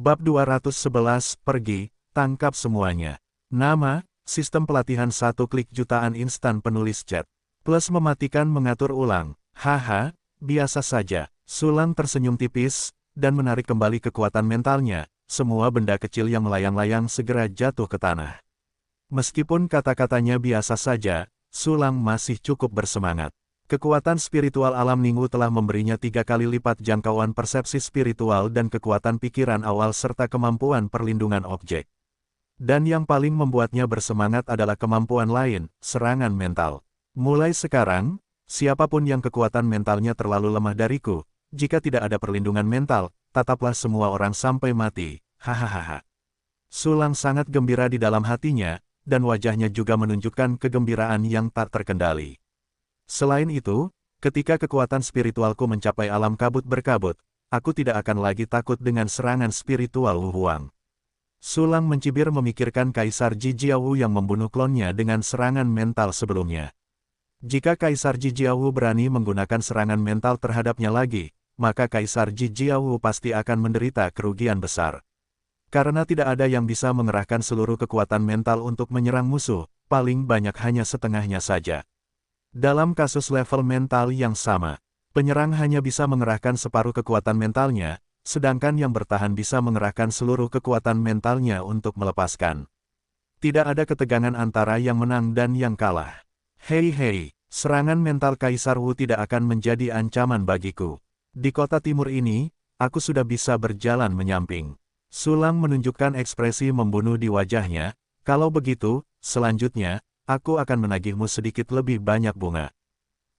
Bab 211, pergi, tangkap semuanya. Nama, sistem pelatihan 1 klik jutaan instan penulis chat. Plus mematikan mengatur ulang. Haha, biasa saja. Sulang tersenyum tipis, dan menarik kembali kekuatan mentalnya. Semua benda kecil yang melayang-layang segera jatuh ke tanah. Meskipun kata-katanya biasa saja, Sulang masih cukup bersemangat. Kekuatan spiritual alam Ningwu telah memberinya 3 kali lipat jangkauan persepsi spiritual dan kekuatan pikiran awal serta kemampuan perlindungan objek. Dan yang paling membuatnya bersemangat adalah kemampuan lain, serangan mental. Mulai sekarang, siapapun yang kekuatan mentalnya terlalu lemah dariku, jika tidak ada perlindungan mental, tataplah semua orang sampai mati, hahaha. Sulang sangat gembira di dalam hatinya, dan wajahnya juga menunjukkan kegembiraan yang tak terkendali. Selain itu, ketika kekuatan spiritualku mencapai alam kabut berkabut, aku tidak akan lagi takut dengan serangan spiritual Wu Huang. Sulang mencibir memikirkan Kaisar Ji Jiawu yang membunuh klonnya dengan serangan mental sebelumnya. Jika Kaisar Ji Jiawu berani menggunakan serangan mental terhadapnya lagi, maka Kaisar Ji Jiawu pasti akan menderita kerugian besar. Karena tidak ada yang bisa mengerahkan seluruh kekuatan mental untuk menyerang musuh, paling banyak hanya setengahnya saja. Dalam kasus level mental yang sama, penyerang hanya bisa mengerahkan separuh kekuatan mentalnya, sedangkan yang bertahan bisa mengerahkan seluruh kekuatan mentalnya untuk melepaskan. Tidak ada ketegangan antara yang menang dan yang kalah. Hei, serangan mental Kaisar Wu tidak akan menjadi ancaman bagiku. Di kota timur ini, aku sudah bisa berjalan menyamping. Sulang menunjukkan ekspresi membunuh di wajahnya. Kalau begitu, selanjutnya, aku akan menagihmu sedikit lebih banyak bunga.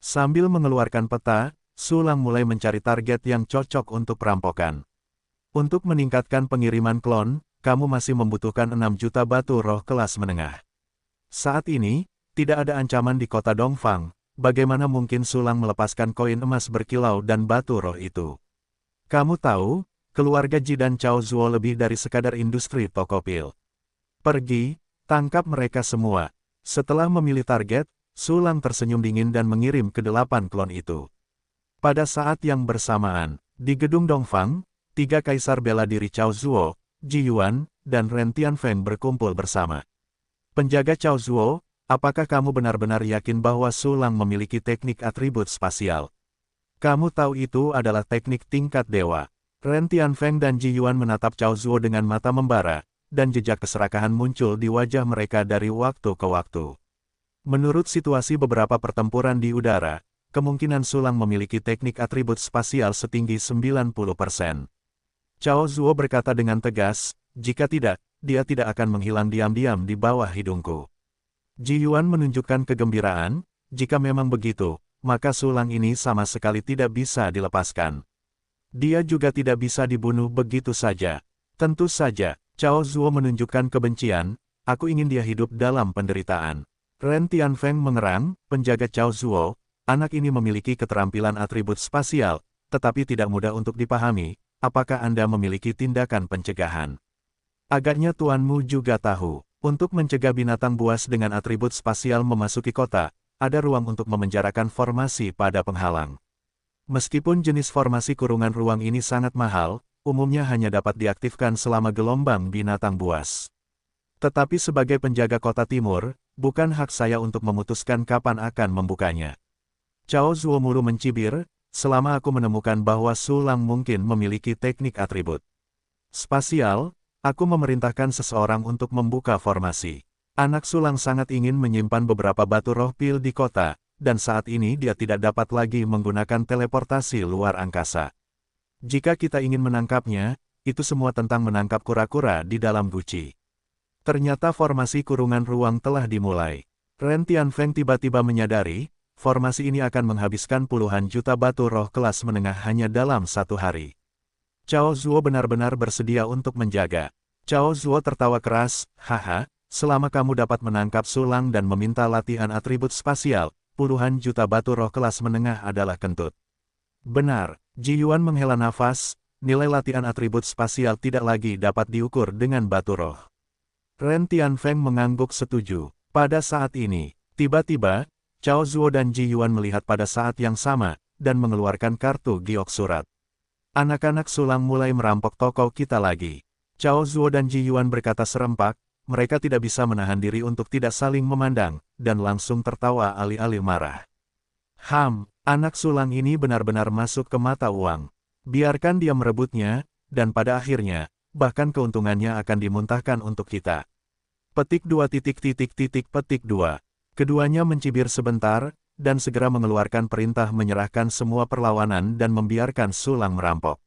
Sambil mengeluarkan peta, Sulang mulai mencari target yang cocok untuk perampokan. Untuk meningkatkan pengiriman klon, kamu masih membutuhkan 6 juta batu roh kelas menengah. Saat ini, tidak ada ancaman di kota Dongfang, bagaimana mungkin Sulang melepaskan koin emas berkilau dan batu roh itu? Kamu tahu, keluarga Ji dan Cao Zuo lebih dari sekadar industri toko pil. Pergi, tangkap mereka semua. Setelah memilih target, Sulang tersenyum dingin dan mengirim ke 8 klon itu. Pada saat yang bersamaan, di gedung Dongfang, 3 kaisar bela diri Cao Zuo, Ji Yuan, dan Ren Tianfeng berkumpul bersama. Penjaga Cao Zuo, apakah kamu benar-benar yakin bahwa Sulang memiliki teknik atribut spasial? Kamu tahu itu adalah teknik tingkat dewa. Ren Tianfeng dan Ji Yuan menatap Cao Zuo dengan mata membara, dan jejak keserakahan muncul di wajah mereka dari waktu ke waktu. Menurut situasi beberapa pertempuran di udara, kemungkinan Sulang memiliki teknik atribut spasial setinggi 90%. Cao Zuo berkata dengan tegas, jika tidak, dia tidak akan menghilang diam-diam di bawah hidungku. Ji Yuan menunjukkan kegembiraan, jika memang begitu, maka Sulang ini sama sekali tidak bisa dilepaskan. Dia juga tidak bisa dibunuh begitu saja. Tentu saja, Cao Zuo menunjukkan kebencian, aku ingin dia hidup dalam penderitaan. Ren Tianfeng mengerang, penjaga Cao Zuo, anak ini memiliki keterampilan atribut spasial, tetapi tidak mudah untuk dipahami, apakah Anda memiliki tindakan pencegahan? Agaknya tuanmu juga tahu, untuk mencegah binatang buas dengan atribut spasial memasuki kota, ada ruang untuk memenjarakan formasi pada penghalang. Meskipun jenis formasi kurungan ruang ini sangat mahal, umumnya hanya dapat diaktifkan selama gelombang binatang buas. Tetapi sebagai penjaga kota timur, bukan hak saya untuk memutuskan kapan akan membukanya. Cao Zuo mulu mencibir, selama aku menemukan bahwa Sulang mungkin memiliki teknik atribut spasial, aku memerintahkan seseorang untuk membuka formasi. Anak Sulang sangat ingin menyimpan beberapa batu roh pil di kota, dan saat ini dia tidak dapat lagi menggunakan teleportasi luar angkasa. Jika kita ingin menangkapnya, itu semua tentang menangkap kura-kura di dalam guci. Ternyata formasi kurungan ruang telah dimulai. Ren Tianfeng tiba-tiba menyadari, formasi ini akan menghabiskan puluhan juta batu roh kelas menengah hanya dalam 1 hari. Cao Zuo benar-benar bersedia untuk menjaga. Cao Zuo tertawa keras, haha, selama kamu dapat menangkap Sulang dan meminta latihan atribut spasial, puluhan juta batu roh kelas menengah adalah kentut. Benar, Ji Yuan menghela nafas, nilai latihan atribut spasial tidak lagi dapat diukur dengan batu roh. Ren Tianfeng mengangguk setuju. Pada saat ini, tiba-tiba, Cao Zuo dan Ji Yuan melihat pada saat yang sama, dan mengeluarkan kartu giok surat. Anak-anak Sulang mulai merampok toko kita lagi. Cao Zuo dan Ji Yuan berkata serempak, mereka tidak bisa menahan diri untuk tidak saling memandang, dan langsung tertawa alih-alih marah. Anak sulang ini benar-benar masuk ke mata uang. Biarkan dia merebutnya, dan pada akhirnya, bahkan keuntungannya akan dimuntahkan untuk kita. Petik 2 petik 2. Keduanya mencibir sebentar, dan segera mengeluarkan perintah menyerahkan semua perlawanan dan membiarkan sulang merampok.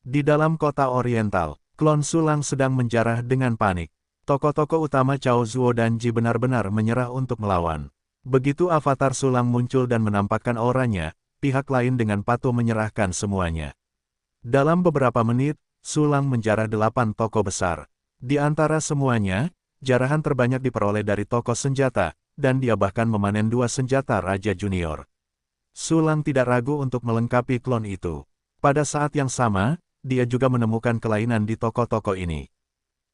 Di dalam kota Oriental, klon sulang sedang menjarah dengan panik. Tokoh-tokoh utama Cao Zuo dan Ji benar-benar menyerah untuk melawan. Begitu avatar sulang muncul dan menampakkan auranya, pihak lain dengan patuh menyerahkan semuanya. Dalam beberapa menit, sulang menjarah 8 tokoh besar. Di antara semuanya, jarahan terbanyak diperoleh dari tokoh senjata, dan dia bahkan memanen 2 senjata Raja Junior. Sulang tidak ragu untuk melengkapi klon itu. Pada saat yang sama, dia juga menemukan kelainan di tokoh-tokoh ini.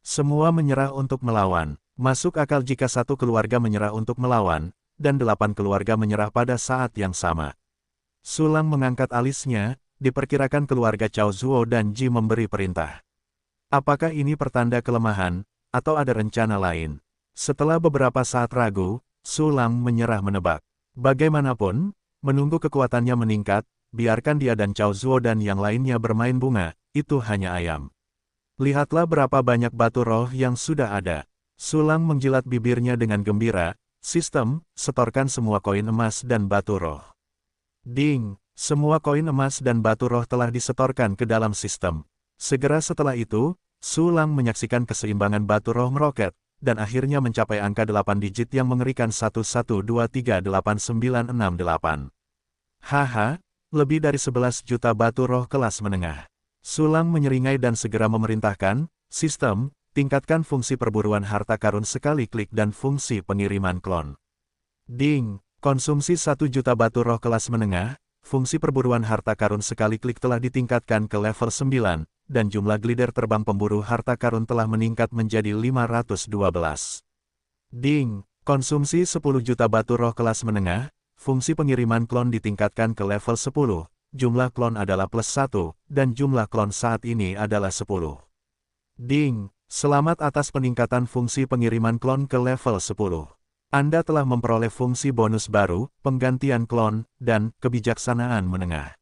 Semua menyerah untuk melawan. Masuk akal jika satu keluarga menyerah untuk melawan, dan 8 keluarga menyerah pada saat yang sama. Sulang mengangkat alisnya, diperkirakan keluarga Cao Zuo dan Ji memberi perintah. Apakah ini pertanda kelemahan, atau ada rencana lain? Setelah beberapa saat ragu, Sulang menyerah menebak. Bagaimanapun, menunggu kekuatannya meningkat, biarkan dia dan Cao Zuo dan yang lainnya bermain bunga, itu hanya ayam. Lihatlah berapa banyak batu roh yang sudah ada. Sulang menjilat bibirnya dengan gembira. Sistem, setorkan semua koin emas dan batu roh. Ding, semua koin emas dan batu roh telah disetorkan ke dalam sistem. Segera setelah itu, Sulang menyaksikan keseimbangan batu roh meroket, dan akhirnya mencapai angka 8 digit yang mengerikan 11238968. Haha, lebih dari 11 juta batu roh kelas menengah. Sulang menyeringai dan segera memerintahkan, sistem, tingkatkan fungsi perburuan harta karun sekali klik dan fungsi pengiriman klon. Ding, konsumsi 1 juta batu roh kelas menengah, fungsi perburuan harta karun sekali klik telah ditingkatkan ke level 9, dan jumlah glider terbang pemburu harta karun telah meningkat menjadi 512. Ding, konsumsi 10 juta batu roh kelas menengah, fungsi pengiriman klon ditingkatkan ke level 10. Jumlah klon adalah plus 1, dan jumlah klon saat ini adalah 10. Ding, selamat atas peningkatan fungsi pengiriman klon ke level 10. Anda telah memperoleh fungsi bonus baru, penggantian klon, dan kebijaksanaan menengah.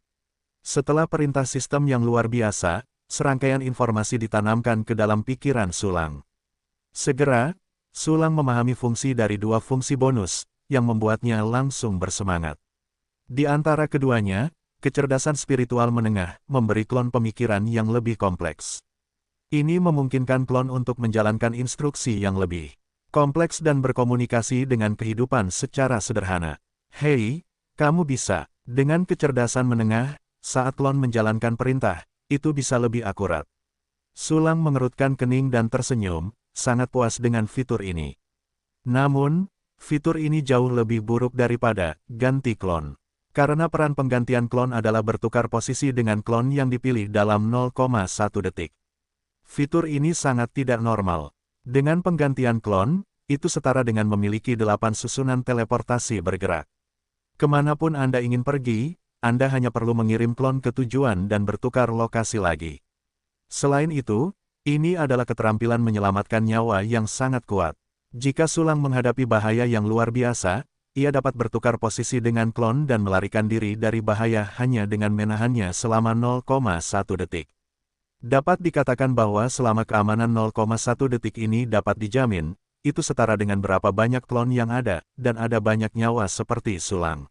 Setelah perintah sistem yang luar biasa, serangkaian informasi ditanamkan ke dalam pikiran Sulang. Segera, Sulang memahami fungsi dari 2 fungsi bonus, yang membuatnya langsung bersemangat. Di antara keduanya, kecerdasan spiritual menengah memberi klon pemikiran yang lebih kompleks. Ini memungkinkan klon untuk menjalankan instruksi yang lebih kompleks dan berkomunikasi dengan kehidupan secara sederhana. Hei, kamu bisa. Dengan kecerdasan menengah, saat klon menjalankan perintah, itu bisa lebih akurat. Sulang mengerutkan kening dan tersenyum, sangat puas dengan fitur ini. Namun, fitur ini jauh lebih buruk daripada ganti klon. Karena peran penggantian klon adalah bertukar posisi dengan klon yang dipilih dalam 0,1 detik. Fitur ini sangat tidak normal. Dengan penggantian klon, itu setara dengan memiliki 8 susunan teleportasi bergerak. Kemanapun Anda ingin pergi, Anda hanya perlu mengirim klon ke tujuan dan bertukar lokasi lagi. Selain itu, ini adalah keterampilan menyelamatkan nyawa yang sangat kuat. Jika Sulang menghadapi bahaya yang luar biasa, ia dapat bertukar posisi dengan klon dan melarikan diri dari bahaya hanya dengan menahannya selama 0,1 detik. Dapat dikatakan bahwa selama keamanan 0,1 detik ini dapat dijamin, itu setara dengan berapa banyak klon yang ada, dan ada banyak nyawa seperti Sulang.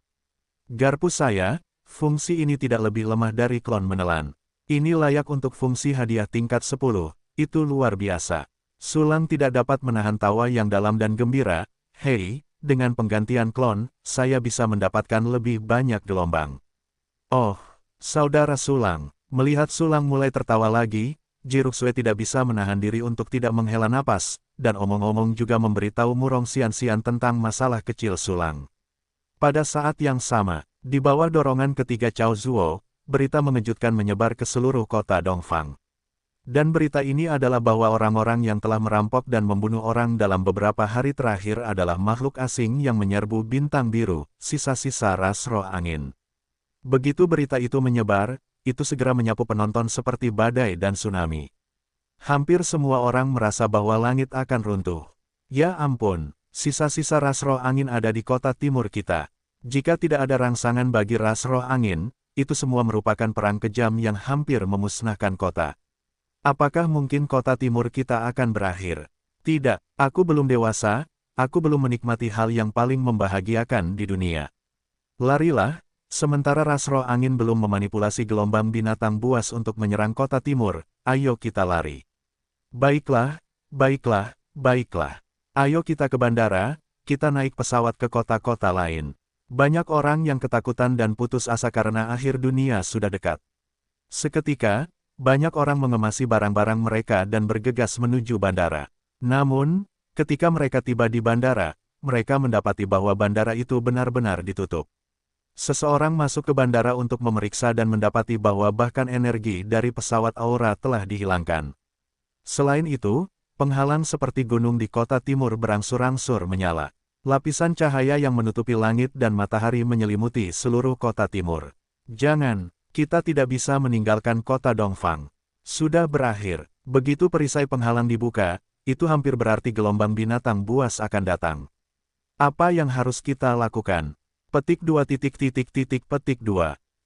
Garpu saya, fungsi ini tidak lebih lemah dari klon menelan. Ini layak untuk fungsi hadiah tingkat 10, itu luar biasa. Sulang tidak dapat menahan tawa yang dalam dan gembira. Hei, dengan penggantian klon, saya bisa mendapatkan lebih banyak gelombang. Oh, saudara Sulang, melihat Sulang mulai tertawa lagi, Jiruksue tidak bisa menahan diri untuk tidak menghela napas, dan omong-omong juga memberitahu Murong Xian-Xian tentang masalah kecil Sulang. Pada saat yang sama, di bawah dorongan ketiga Cao Zuo, berita mengejutkan menyebar ke seluruh kota Dongfang. Dan berita ini adalah bahwa orang-orang yang telah merampok dan membunuh orang dalam beberapa hari terakhir adalah makhluk asing yang menyerbu bintang biru, sisa-sisa ras roh angin. Begitu berita itu menyebar, itu segera menyapu penonton seperti badai dan tsunami. Hampir semua orang merasa bahwa langit akan runtuh. Ya ampun, sisa-sisa ras roh angin ada di kota timur kita. Jika tidak ada rangsangan bagi ras roh angin, itu semua merupakan perang kejam yang hampir memusnahkan kota. Apakah mungkin kota timur kita akan berakhir? Tidak, aku belum dewasa, aku belum menikmati hal yang paling membahagiakan di dunia. Larilah, sementara ras roh angin belum memanipulasi gelombang binatang buas untuk menyerang kota timur, ayo kita lari. Baiklah, baiklah, baiklah. Ayo kita ke bandara, kita naik pesawat ke kota-kota lain. Banyak orang yang ketakutan dan putus asa karena akhir dunia sudah dekat. Seketika, banyak orang mengemasi barang-barang mereka dan bergegas menuju bandara. Namun, ketika mereka tiba di bandara, mereka mendapati bahwa bandara itu benar-benar ditutup. Seseorang masuk ke bandara untuk memeriksa dan mendapati bahwa bahkan energi dari pesawat Aura telah dihilangkan. Selain itu, penghalang seperti gunung di kota timur berangsur-angsur menyala. Lapisan cahaya yang menutupi langit dan matahari menyelimuti seluruh kota timur. Jangan, kita tidak bisa meninggalkan kota Dongfang. Sudah berakhir. Begitu perisai penghalang dibuka, itu hampir berarti gelombang binatang buas akan datang. Apa yang harus kita lakukan? Petik 2.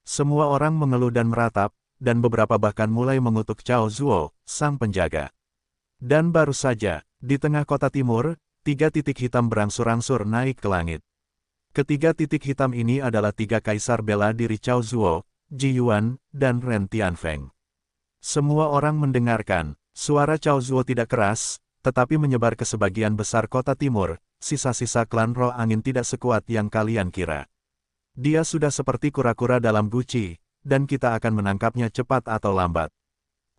Semua orang mengeluh dan meratap, dan beberapa bahkan mulai mengutuk Cao Zuo, sang penjaga. Dan baru saja, di tengah kota timur, 3 titik hitam berangsur-angsur naik ke langit. Ketiga titik hitam ini adalah 3 kaisar bela diri Cao Zuo, Ji Yuan, dan Ren Tianfeng. Semua orang mendengarkan, suara Cao Zuo tidak keras, tetapi menyebar ke sebagian besar kota timur, sisa-sisa klan roh angin tidak sekuat yang kalian kira. Dia sudah seperti kura-kura dalam guci, dan kita akan menangkapnya cepat atau lambat.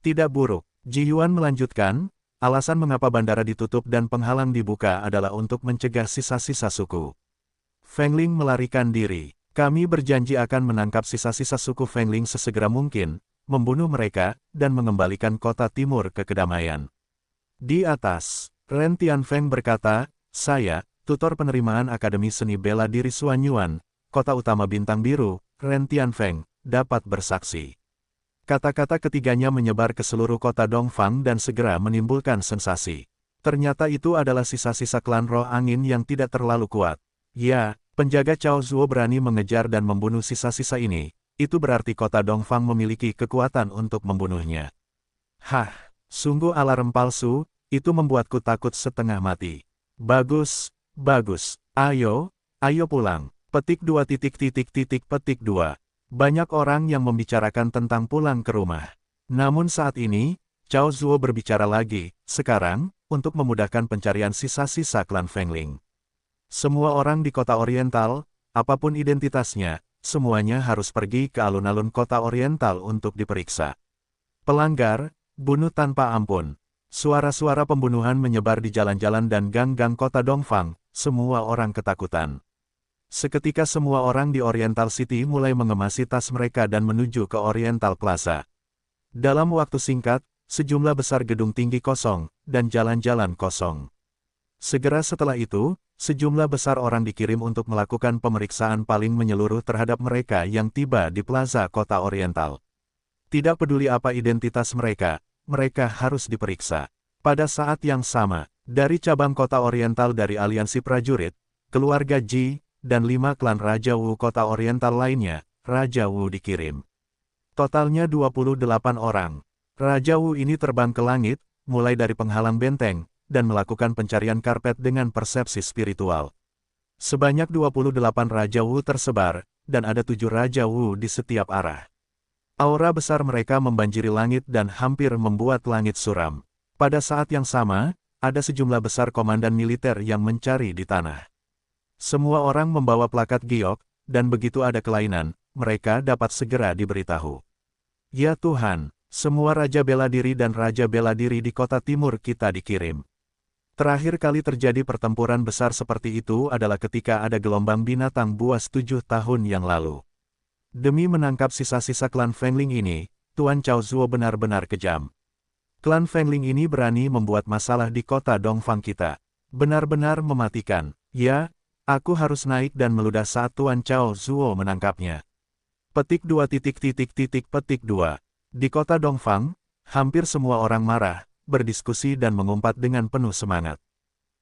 Tidak buruk, Ji Yuan melanjutkan, alasan mengapa bandara ditutup dan penghalang dibuka adalah untuk mencegah sisa-sisa suku Feng Ling melarikan diri. Kami berjanji akan menangkap sisa-sisa suku Feng Ling sesegera mungkin, membunuh mereka, dan mengembalikan kota timur ke kedamaian. Di atas, Ren Tianfeng berkata, saya, tutor penerimaan Akademi Seni Bela Diri Suanyuan, kota utama Bintang Biru, Ren Tianfeng, dapat bersaksi. Kata-kata ketiganya menyebar ke seluruh kota Dongfang dan segera menimbulkan sensasi. Ternyata itu adalah sisa-sisa klan roh angin yang tidak terlalu kuat. Ya, penjaga Cao Zuo berani mengejar dan membunuh sisa-sisa ini, itu berarti kota Dongfang memiliki kekuatan untuk membunuhnya. Hah, sungguh alarm palsu, itu membuatku takut setengah mati. Bagus, bagus, ayo pulang. Petik 2. Banyak orang yang membicarakan tentang pulang ke rumah. Namun saat ini, Cao Zuo berbicara lagi, sekarang, untuk memudahkan pencarian sisa-sisa klan Feng Ling. Semua orang di kota Oriental, apapun identitasnya, semuanya harus pergi ke alun-alun kota Oriental untuk diperiksa. Pelanggar, bunuh tanpa ampun. Suara-suara pembunuhan menyebar di jalan-jalan dan gang-gang kota Dongfang, semua orang ketakutan. Seketika semua orang di Oriental City mulai mengemasi tas mereka dan menuju ke Oriental Plaza. Dalam waktu singkat, sejumlah besar gedung tinggi kosong, dan jalan-jalan kosong. Segera setelah itu, sejumlah besar orang dikirim untuk melakukan pemeriksaan paling menyeluruh terhadap mereka yang tiba di Plaza Kota Oriental. Tidak peduli apa identitas mereka, mereka harus diperiksa. Pada saat yang sama, dari cabang Kota Oriental dari Aliansi Prajurit, keluarga Ji, dan 5 klan Raja Wu Kota Oriental lainnya, Raja Wu dikirim. Totalnya 28 orang. Raja Wu ini terbang ke langit, mulai dari penghalang benteng, dan melakukan pencarian karpet dengan persepsi spiritual. Sebanyak 28 Raja Wu tersebar, dan ada 7 Raja Wu di setiap arah. Aura besar mereka membanjiri langit dan hampir membuat langit suram. Pada saat yang sama, ada sejumlah besar komandan militer yang mencari di tanah. Semua orang membawa plakat giok, dan begitu ada kelainan, mereka dapat segera diberitahu. Ya Tuhan, semua Raja Bela Diri dan Raja Bela Diri di kota timur kita dikirim. Terakhir kali terjadi pertempuran besar seperti itu adalah ketika ada gelombang binatang buas 7 tahun yang lalu. Demi menangkap sisa-sisa klan Feng Ling ini, Tuan Cao Zuo benar-benar kejam. Klan Feng Ling ini berani membuat masalah di kota Dongfang kita. Benar-benar mematikan. Ya, aku harus naik dan meludah saat Tuan Cao Zuo menangkapnya. Petik 2. Di kota Dongfang, hampir semua orang marah, berdiskusi dan mengumpat dengan penuh semangat.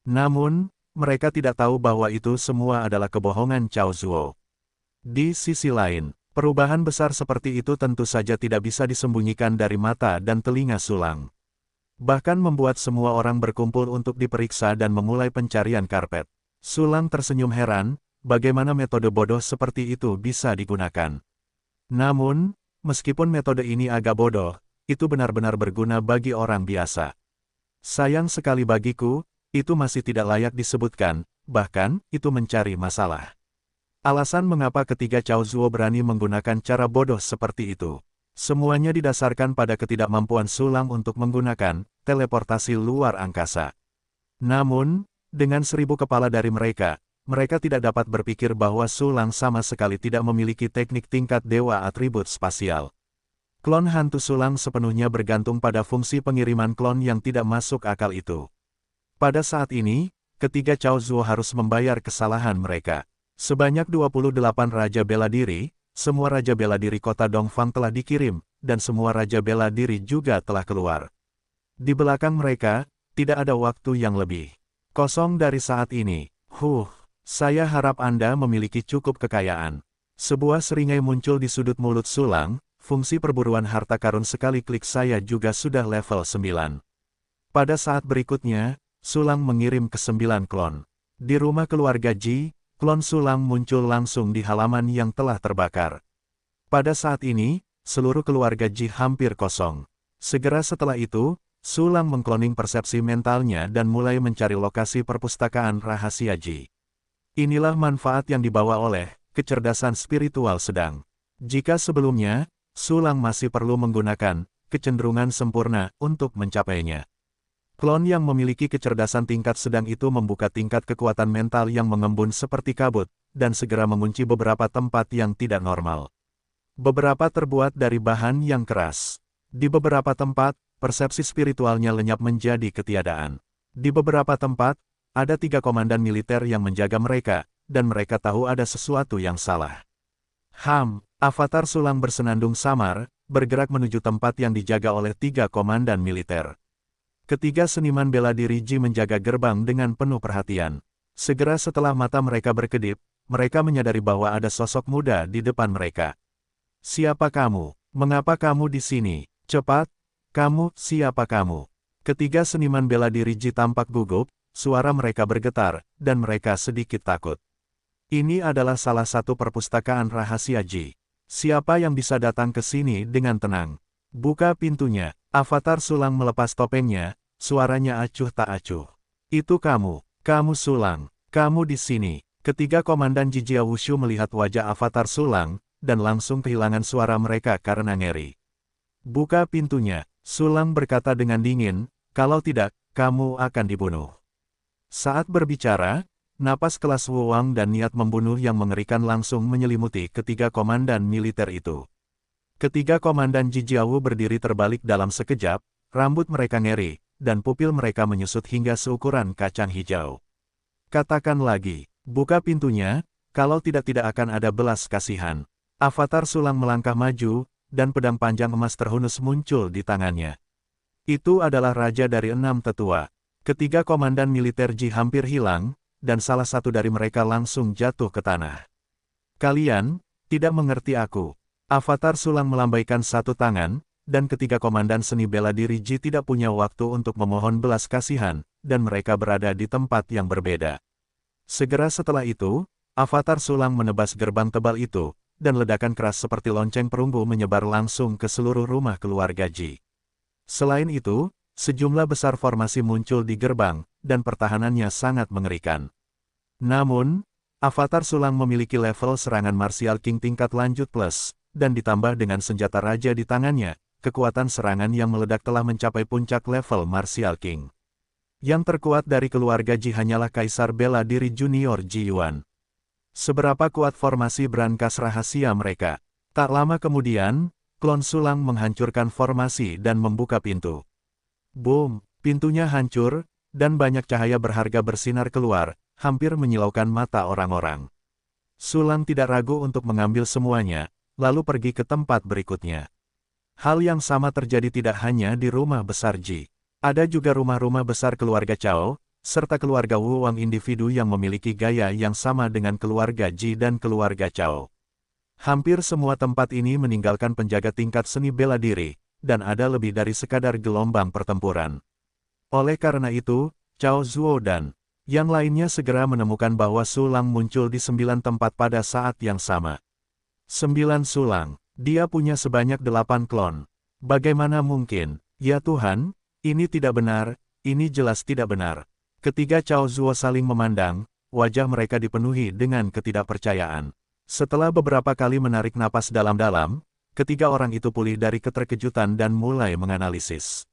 Namun, mereka tidak tahu bahwa itu semua adalah kebohongan Cao Zuo. Di sisi lain, perubahan besar seperti itu tentu saja tidak bisa disembunyikan dari mata dan telinga Sulang. Bahkan membuat semua orang berkumpul untuk diperiksa dan memulai pencarian karpet. Sulang tersenyum heran, bagaimana metode bodoh seperti itu bisa digunakan. Namun, meskipun metode ini agak bodoh, itu benar-benar berguna bagi orang biasa. Sayang sekali bagiku, itu masih tidak layak disebutkan, bahkan, itu mencari masalah. Alasan mengapa ketiga Cao Zuo berani menggunakan cara bodoh seperti itu. Semuanya didasarkan pada ketidakmampuan Sulang untuk menggunakan teleportasi luar angkasa. Namun, dengan 1000 kepala dari mereka tidak dapat berpikir bahwa Sulang sama sekali tidak memiliki teknik tingkat dewa atribut spasial. Klon hantu Sulang sepenuhnya bergantung pada fungsi pengiriman klon yang tidak masuk akal itu. Pada saat ini, ketiga Cao Zuo harus membayar kesalahan mereka. Sebanyak 28 Raja Bela Diri, semua Raja Bela Diri kota Dongfang telah dikirim, dan semua Raja Bela Diri juga telah keluar. Di belakang mereka, tidak ada waktu yang lebih kosong dari saat ini. Saya harap Anda memiliki cukup kekayaan. Sebuah seringai muncul di sudut mulut Sulang, fungsi perburuan harta karun sekali klik saya juga sudah level 9. Pada saat berikutnya, Sulang mengirim ke 9 klon. Di rumah keluarga Ji, klon Sulang muncul langsung di halaman yang telah terbakar. Pada saat ini, seluruh keluarga Ji hampir kosong. Segera setelah itu, Sulang mengkloning persepsi mentalnya dan mulai mencari lokasi perpustakaan rahasia Ji. Inilah manfaat yang dibawa oleh kecerdasan spiritual sedang. Jika sebelumnya, Sulang masih perlu menggunakan kecenderungan sempurna untuk mencapainya. Klon yang memiliki kecerdasan tingkat sedang itu membuka tingkat kekuatan mental yang mengembun seperti kabut, dan segera mengunci beberapa tempat yang tidak normal. Beberapa terbuat dari bahan yang keras. Di beberapa tempat, persepsi spiritualnya lenyap menjadi ketiadaan. Di beberapa tempat, ada 3 komandan militer yang menjaga mereka, dan mereka tahu ada sesuatu yang salah. Avatar Sulang bersenandung samar, bergerak menuju tempat yang dijaga oleh 3 komandan militer. Ketiga seniman bela diri Ji menjaga gerbang dengan penuh perhatian. Segera setelah mata mereka berkedip, mereka menyadari bahwa ada sosok muda di depan mereka. Siapa kamu? Mengapa kamu di sini? Cepat! Kamu, siapa kamu? Ketiga seniman bela diri Ji tampak gugup, suara mereka bergetar, dan mereka sedikit takut. Ini adalah salah satu perpustakaan rahasia Ji. Siapa yang bisa datang ke sini dengan tenang? Buka pintunya. Avatar Sulang melepas topengnya, suaranya acuh tak acuh. Itu kamu Sulang, kamu di sini. Ketiga komandan Ji Jiawushu melihat wajah Avatar Sulang, dan langsung kehilangan suara mereka karena ngeri. Buka pintunya, Sulang berkata dengan dingin, kalau tidak, kamu akan dibunuh. Saat berbicara, napas kelas Wuwang dan niat membunuh yang mengerikan langsung menyelimuti ketiga komandan militer itu. Ketiga komandan Ji Jiawu berdiri terbalik dalam sekejap, rambut mereka ngeri, dan pupil mereka menyusut hingga seukuran kacang hijau. Katakan lagi, buka pintunya, kalau tidak akan ada belas kasihan. Avatar Sulang melangkah maju, dan pedang panjang emas terhunus muncul di tangannya. Itu adalah raja dari 6 tetua. Ketiga komandan militer Ji hampir hilang, dan salah satu dari mereka langsung jatuh ke tanah. Kalian tidak mengerti aku. Avatar Sulang melambaikan satu tangan, dan ketiga komandan seni bela diri Ji tidak punya waktu untuk memohon belas kasihan, dan mereka berada di tempat yang berbeda. Segera setelah itu, Avatar Sulang menebas gerbang tebal itu, dan ledakan keras seperti lonceng perunggu menyebar langsung ke seluruh rumah keluarga Ji. Selain itu, sejumlah besar formasi muncul di gerbang, dan pertahanannya sangat mengerikan. Namun, Avatar Sulang memiliki level serangan Martial King tingkat lanjut plus, dan ditambah dengan senjata raja di tangannya, kekuatan serangan yang meledak telah mencapai puncak level Martial King. Yang terkuat dari keluarga Ji hanyalah Kaisar Bela Diri Junior Ji Yuan. Seberapa kuat formasi brankas rahasia mereka? Tak lama kemudian, klon Sulang menghancurkan formasi dan membuka pintu. Boom! Pintunya hancur, dan banyak cahaya berharga bersinar keluar, hampir menyilaukan mata orang-orang. Sulang tidak ragu untuk mengambil semuanya, lalu pergi ke tempat berikutnya. Hal yang sama terjadi tidak hanya di rumah besar Ji. Ada juga rumah-rumah besar keluarga Chao, serta keluarga Wu Wang individu yang memiliki gaya yang sama dengan keluarga Ji dan keluarga Chao. Hampir semua tempat ini meninggalkan penjaga tingkat seni bela diri, dan ada lebih dari sekadar gelombang pertempuran. Oleh karena itu, Chao Zuo dan yang lainnya segera menemukan bahwa Sulang muncul di 9 tempat pada saat yang sama. 9 Sulang. Dia punya sebanyak 8 klon. Bagaimana mungkin? Ya Tuhan, ini tidak benar, ini jelas tidak benar. Ketiga Chao Zuo saling memandang, wajah mereka dipenuhi dengan ketidakpercayaan. Setelah beberapa kali menarik napas dalam-dalam, ketiga orang itu pulih dari keterkejutan dan mulai menganalisis.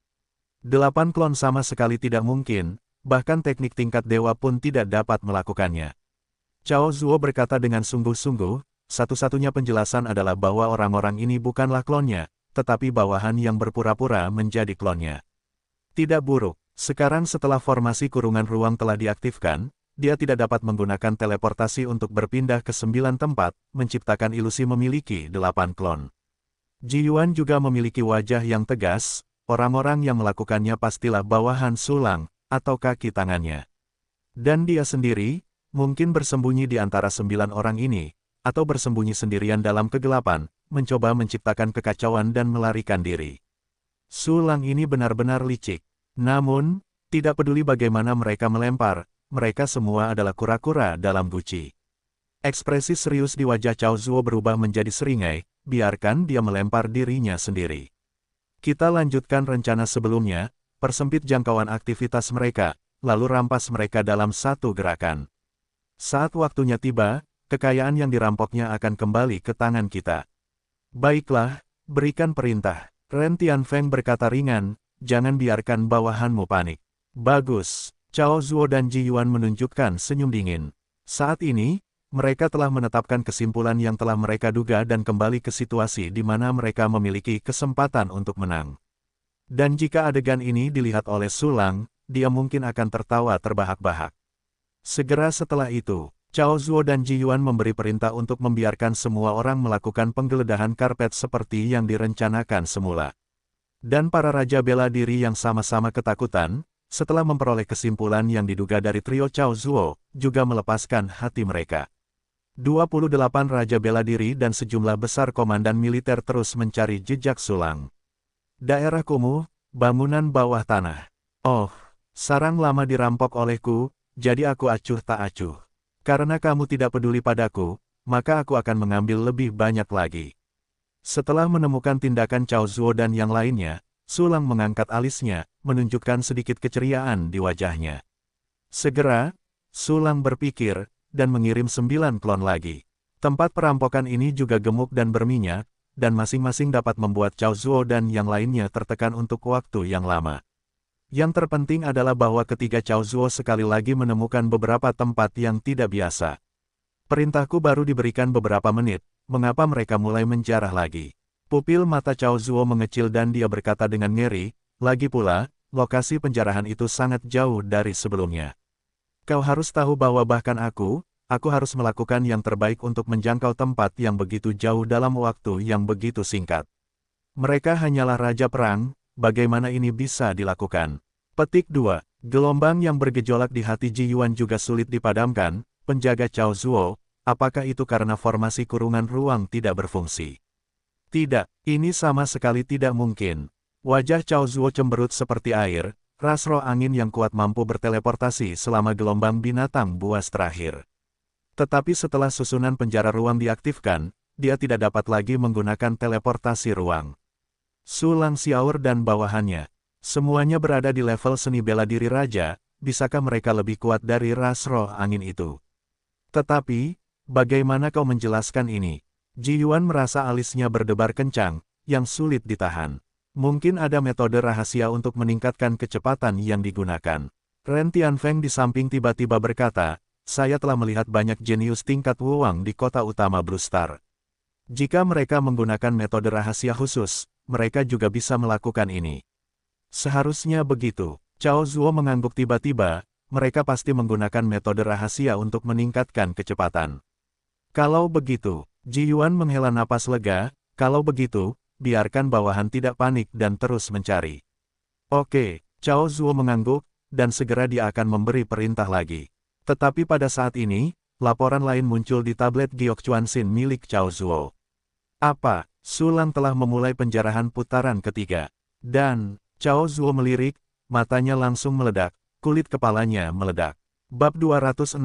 8 klon sama sekali tidak mungkin, bahkan teknik tingkat dewa pun tidak dapat melakukannya. Chao Zuo berkata dengan sungguh-sungguh, satu-satunya penjelasan adalah bahwa orang-orang ini bukanlah klonnya, tetapi bawahan yang berpura-pura menjadi klonnya. Tidak buruk, sekarang setelah formasi kurungan ruang telah diaktifkan, dia tidak dapat menggunakan teleportasi untuk berpindah ke 9 tempat, menciptakan ilusi memiliki 8 klon. Ji Yuan juga memiliki wajah yang tegas, orang-orang yang melakukannya pastilah bawahan Sulang, atau kaki tangannya. Dan dia sendiri, mungkin bersembunyi di antara 9 orang ini, atau bersembunyi sendirian dalam kegelapan, mencoba menciptakan kekacauan dan melarikan diri. Sulang ini benar-benar licik. Namun, tidak peduli bagaimana mereka melempar, mereka semua adalah kura-kura dalam guci. Ekspresi serius di wajah Chao Zuo berubah menjadi seringai, biarkan dia melempar dirinya sendiri. Kita lanjutkan rencana sebelumnya, persempit jangkauan aktivitas mereka, lalu rampas mereka dalam satu gerakan. Saat waktunya tiba, kekayaan yang dirampoknya akan kembali ke tangan kita. Baiklah, berikan perintah. Ren Tianfeng berkata ringan, jangan biarkan bawahanmu panik. Bagus, Chao Zuo dan Ji Yuan menunjukkan senyum dingin. Saat ini, mereka telah menetapkan kesimpulan yang telah mereka duga dan kembali ke situasi di mana mereka memiliki kesempatan untuk menang. Dan jika adegan ini dilihat oleh Sulang, dia mungkin akan tertawa terbahak-bahak. Segera setelah itu, Chao Zuo dan Ji Yuan memberi perintah untuk membiarkan semua orang melakukan penggeledahan karpet seperti yang direncanakan semula. Dan para raja bela diri yang sama-sama ketakutan, setelah memperoleh kesimpulan yang diduga dari trio Chao Zuo, juga melepaskan hati mereka. 28 raja bela diri dan sejumlah besar komandan militer terus mencari jejak Sulang. Daerah kumuh, bangunan bawah tanah. Oh, sarang lama dirampok olehku, jadi aku acuh tak acuh. Karena kamu tidak peduli padaku, maka aku akan mengambil lebih banyak lagi. Setelah menemukan tindakan Chao Zuo dan yang lainnya, Sulang mengangkat alisnya, menunjukkan sedikit keceriaan di wajahnya. Segera, Sulang berpikir, dan mengirim 9 klon lagi. Tempat perampokan ini juga gemuk dan berminyak, dan masing-masing dapat membuat Chao Zuo dan yang lainnya tertekan untuk waktu yang lama. Yang terpenting adalah bahwa ketiga Chao Zuo sekali lagi menemukan beberapa tempat yang tidak biasa. Perintahku baru diberikan beberapa menit, mengapa mereka mulai menjarah lagi? Pupil mata Chao Zuo mengecil dan dia berkata dengan ngeri, lagi pula, lokasi penjarahan itu sangat jauh dari sebelumnya. Kau harus tahu bahwa bahkan aku harus melakukan yang terbaik untuk menjangkau tempat yang begitu jauh dalam waktu yang begitu singkat. Mereka hanyalah raja perang, bagaimana ini bisa dilakukan? Petik 2. Gelombang yang bergejolak di hati Ji Yuan juga sulit dipadamkan, penjaga Chao Zuo, apakah itu karena formasi kurungan ruang tidak berfungsi? Tidak, ini sama sekali tidak mungkin. Wajah Chao Zuo cemberut seperti air, ras roh angin yang kuat mampu berteleportasi selama gelombang binatang buas terakhir. Tetapi setelah susunan penjara ruang diaktifkan, dia tidak dapat lagi menggunakan teleportasi ruang. Sulang Xiaor dan bawahannya, semuanya berada di level seni bela diri raja, bisakah mereka lebih kuat dari ras roh angin itu? Tetapi, bagaimana kau menjelaskan ini? Ji Yuan merasa alisnya berdebar kencang, yang sulit ditahan. Mungkin ada metode rahasia untuk meningkatkan kecepatan yang digunakan. Ren Tianfeng di samping tiba-tiba berkata, saya telah melihat banyak jenius tingkat Wuwang di kota utama Blue Star. Jika mereka menggunakan metode rahasia khusus, mereka juga bisa melakukan ini. Seharusnya begitu. Chao Zuo mengangguk tiba-tiba, mereka pasti menggunakan metode rahasia untuk meningkatkan kecepatan. Kalau begitu, Ji Yuan menghela napas lega, kalau begitu, biarkan bawahan tidak panik dan terus mencari. Oke, Cao Zuo mengangguk, dan segera dia akan memberi perintah lagi. Tetapi pada saat ini, laporan lain muncul di tablet Giok Chuanxin milik Cao Zuo. Apa? Sulang telah memulai penjarahan putaran ketiga. Dan, Cao Zuo melirik, matanya langsung meledak, kulit kepalanya meledak. Bab 216,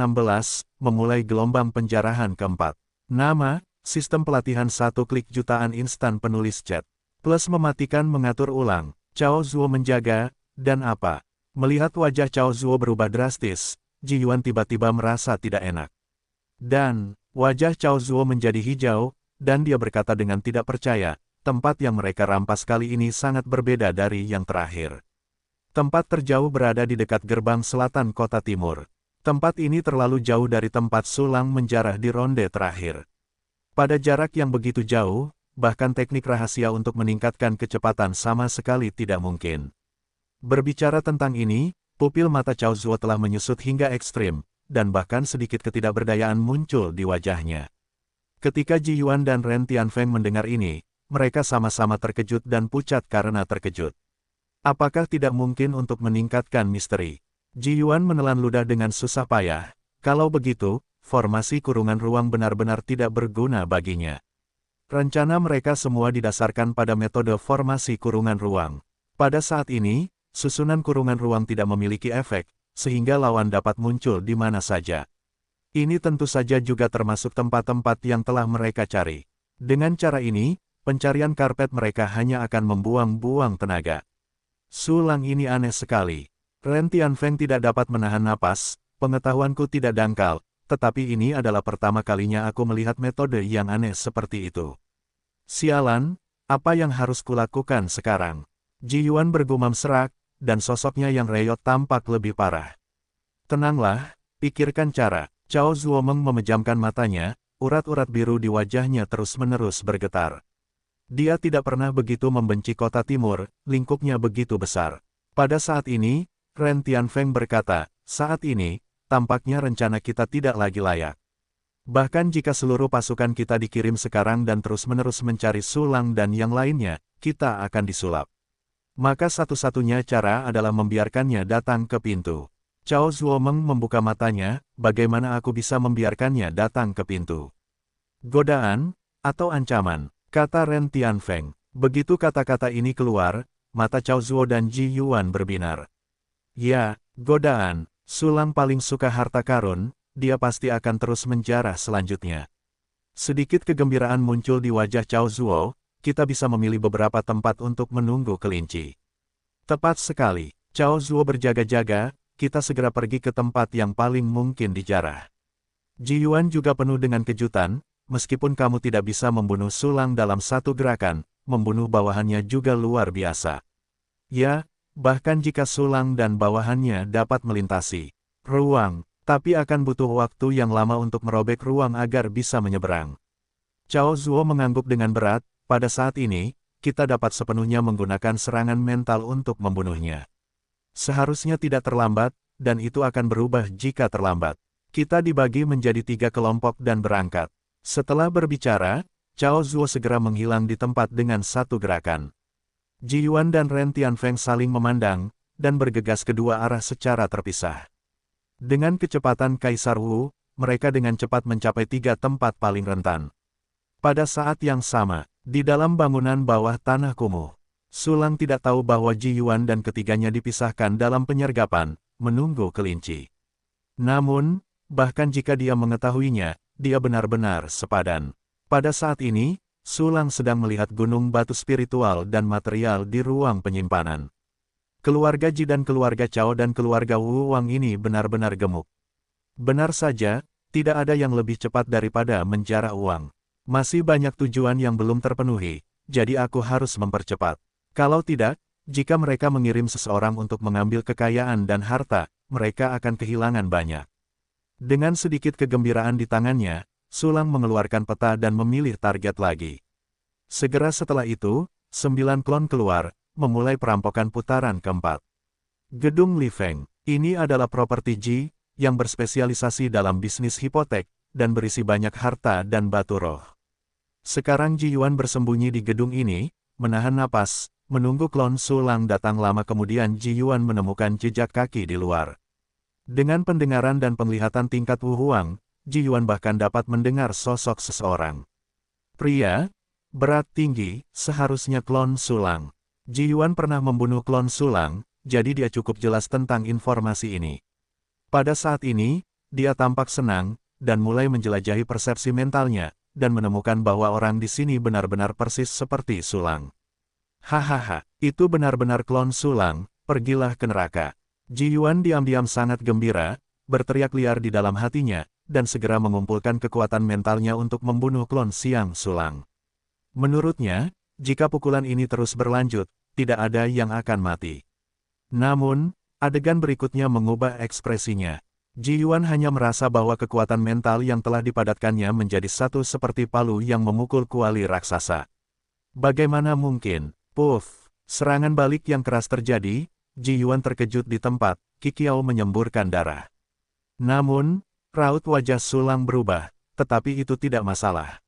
memulai gelombang penjarahan keempat. Nama, sistem pelatihan 1 klik jutaan instan penulis chat. Plus mematikan mengatur ulang. Cao Zuo menjaga, dan apa? Melihat wajah Cao Zuo berubah drastis, Ji Yuan tiba-tiba merasa tidak enak. Dan, wajah Cao Zuo menjadi hijau, dan dia berkata dengan tidak percaya, tempat yang mereka rampas kali ini sangat berbeda dari yang terakhir. Tempat terjauh berada di dekat gerbang selatan kota timur. Tempat ini terlalu jauh dari tempat Sulang menjarah di ronde terakhir. Pada jarak yang begitu jauh, bahkan teknik rahasia untuk meningkatkan kecepatan sama sekali tidak mungkin. Berbicara tentang ini, pupil mata Cao Zuo telah menyusut hingga ekstrim, dan bahkan sedikit ketidakberdayaan muncul di wajahnya. Ketika Ji Yuan dan Ren Tianfeng mendengar ini, mereka sama-sama terkejut dan pucat karena terkejut. Apakah tidak mungkin untuk meningkatkan misteri? Ji Yuan menelan ludah dengan susah payah. Kalau begitu, formasi kurungan ruang benar-benar tidak berguna baginya. Rencana mereka semua didasarkan pada metode formasi kurungan ruang. Pada saat ini, susunan kurungan ruang tidak memiliki efek, sehingga lawan dapat muncul di mana saja. Ini tentu saja juga termasuk tempat-tempat yang telah mereka cari. Dengan cara ini, pencarian karpet mereka hanya akan membuang-buang tenaga. Sulang ini aneh sekali. Ren Tianfeng tidak dapat menahan napas, pengetahuanku tidak dangkal, tetapi ini adalah pertama kalinya aku melihat metode yang aneh seperti itu. Sialan, apa yang harus kulakukan sekarang? Ji Yuan bergumam serak, dan sosoknya yang reyot tampak lebih parah. Tenanglah, pikirkan cara. Cao Zuomeng memejamkan matanya, urat-urat biru di wajahnya terus-menerus bergetar. Dia tidak pernah begitu membenci kota timur, lingkupnya begitu besar. Pada saat ini, Ren Tianfeng berkata, saat ini, tampaknya rencana kita tidak lagi layak. Bahkan jika seluruh pasukan kita dikirim sekarang dan terus-menerus mencari Sulang dan yang lainnya, kita akan disulap. Maka satu-satunya cara adalah membiarkannya datang ke pintu. Cao Zuomeng membuka matanya, bagaimana aku bisa membiarkannya datang ke pintu? Godaan, atau ancaman, kata Ren Tianfeng. Begitu kata-kata ini keluar, mata Cao Zuo dan Ji Yuan berbinar. Ya, godaan, Sulang paling suka harta karun, dia pasti akan terus menjarah selanjutnya. Sedikit kegembiraan muncul di wajah Cao Zuo, kita bisa memilih beberapa tempat untuk menunggu kelinci. Tepat sekali, Cao Zuo berjaga-jaga, kita segera pergi ke tempat yang paling mungkin dijarah. Ji Yuan juga penuh dengan kejutan, meskipun kamu tidak bisa membunuh Sulang dalam satu gerakan, membunuh bawahannya juga luar biasa. Ya, bahkan jika Sulang dan bawahannya dapat melintasi ruang, tapi akan butuh waktu yang lama untuk merobek ruang agar bisa menyeberang. Cao Zuo mengangguk dengan berat, pada saat ini, kita dapat sepenuhnya menggunakan serangan mental untuk membunuhnya. Seharusnya tidak terlambat, dan itu akan berubah jika terlambat. Kita dibagi menjadi 3 kelompok dan berangkat. Setelah berbicara, Cao Zuo segera menghilang di tempat dengan satu gerakan. Ji Yuan dan Ren Tianfeng saling memandang, dan bergegas kedua arah secara terpisah. Dengan kecepatan Kaisar Wu, mereka dengan cepat mencapai 3 tempat paling rentan. Pada saat yang sama, di dalam bangunan bawah tanah kumuh, Sulang tidak tahu bahwa Ji Yuan dan ketiganya dipisahkan dalam penyergapan, menunggu kelinci. Namun, bahkan jika dia mengetahuinya, dia benar-benar sepadan. Pada saat ini, Sulang sedang melihat gunung batu spiritual dan material di ruang penyimpanan. Keluarga Ji dan keluarga Cao dan keluarga Wu Wang ini benar-benar gemuk. Benar saja, tidak ada yang lebih cepat daripada menjarah uang. Masih banyak tujuan yang belum terpenuhi, jadi aku harus mempercepat. Kalau tidak, jika mereka mengirim seseorang untuk mengambil kekayaan dan harta, mereka akan kehilangan banyak. Dengan sedikit kegembiraan di tangannya, Sulang mengeluarkan peta dan memilih target lagi. Segera setelah itu, 9 klon keluar, memulai perampokan putaran keempat. Gedung Li Feng, ini adalah properti Ji, yang berspesialisasi dalam bisnis hipotek, dan berisi banyak harta dan batu roh. Sekarang Ji Yuan bersembunyi di gedung ini, menahan napas, menunggu klon Sulang datang lama kemudian Ji Yuan menemukan jejak kaki di luar. Dengan pendengaran dan penglihatan tingkat Wu Huang, Ji Yuan bahkan dapat mendengar sosok seseorang. Pria, berat tinggi, seharusnya klon Sulang. Ji Yuan pernah membunuh klon Sulang, jadi dia cukup jelas tentang informasi ini. Pada saat ini, dia tampak senang, dan mulai menjelajahi persepsi mentalnya, dan menemukan bahwa orang di sini benar-benar persis seperti Sulang. Hahaha, itu benar-benar klon Sulang, pergilah ke neraka. Ji Yuan diam-diam sangat gembira, berteriak liar di dalam hatinya, dan segera mengumpulkan kekuatan mentalnya untuk membunuh klon Siang Sulang. Menurutnya, jika pukulan ini terus berlanjut, tidak ada yang akan mati. Namun, adegan berikutnya mengubah ekspresinya. Ji Yuan hanya merasa bahwa kekuatan mental yang telah dipadatkannya menjadi satu seperti palu yang memukul kuali raksasa. Bagaimana mungkin? Puff! Serangan balik yang keras terjadi, Ji Yuan terkejut di tempat, Kikiao menyemburkan darah. Namun, raut wajah Sulang berubah, tetapi itu tidak masalah.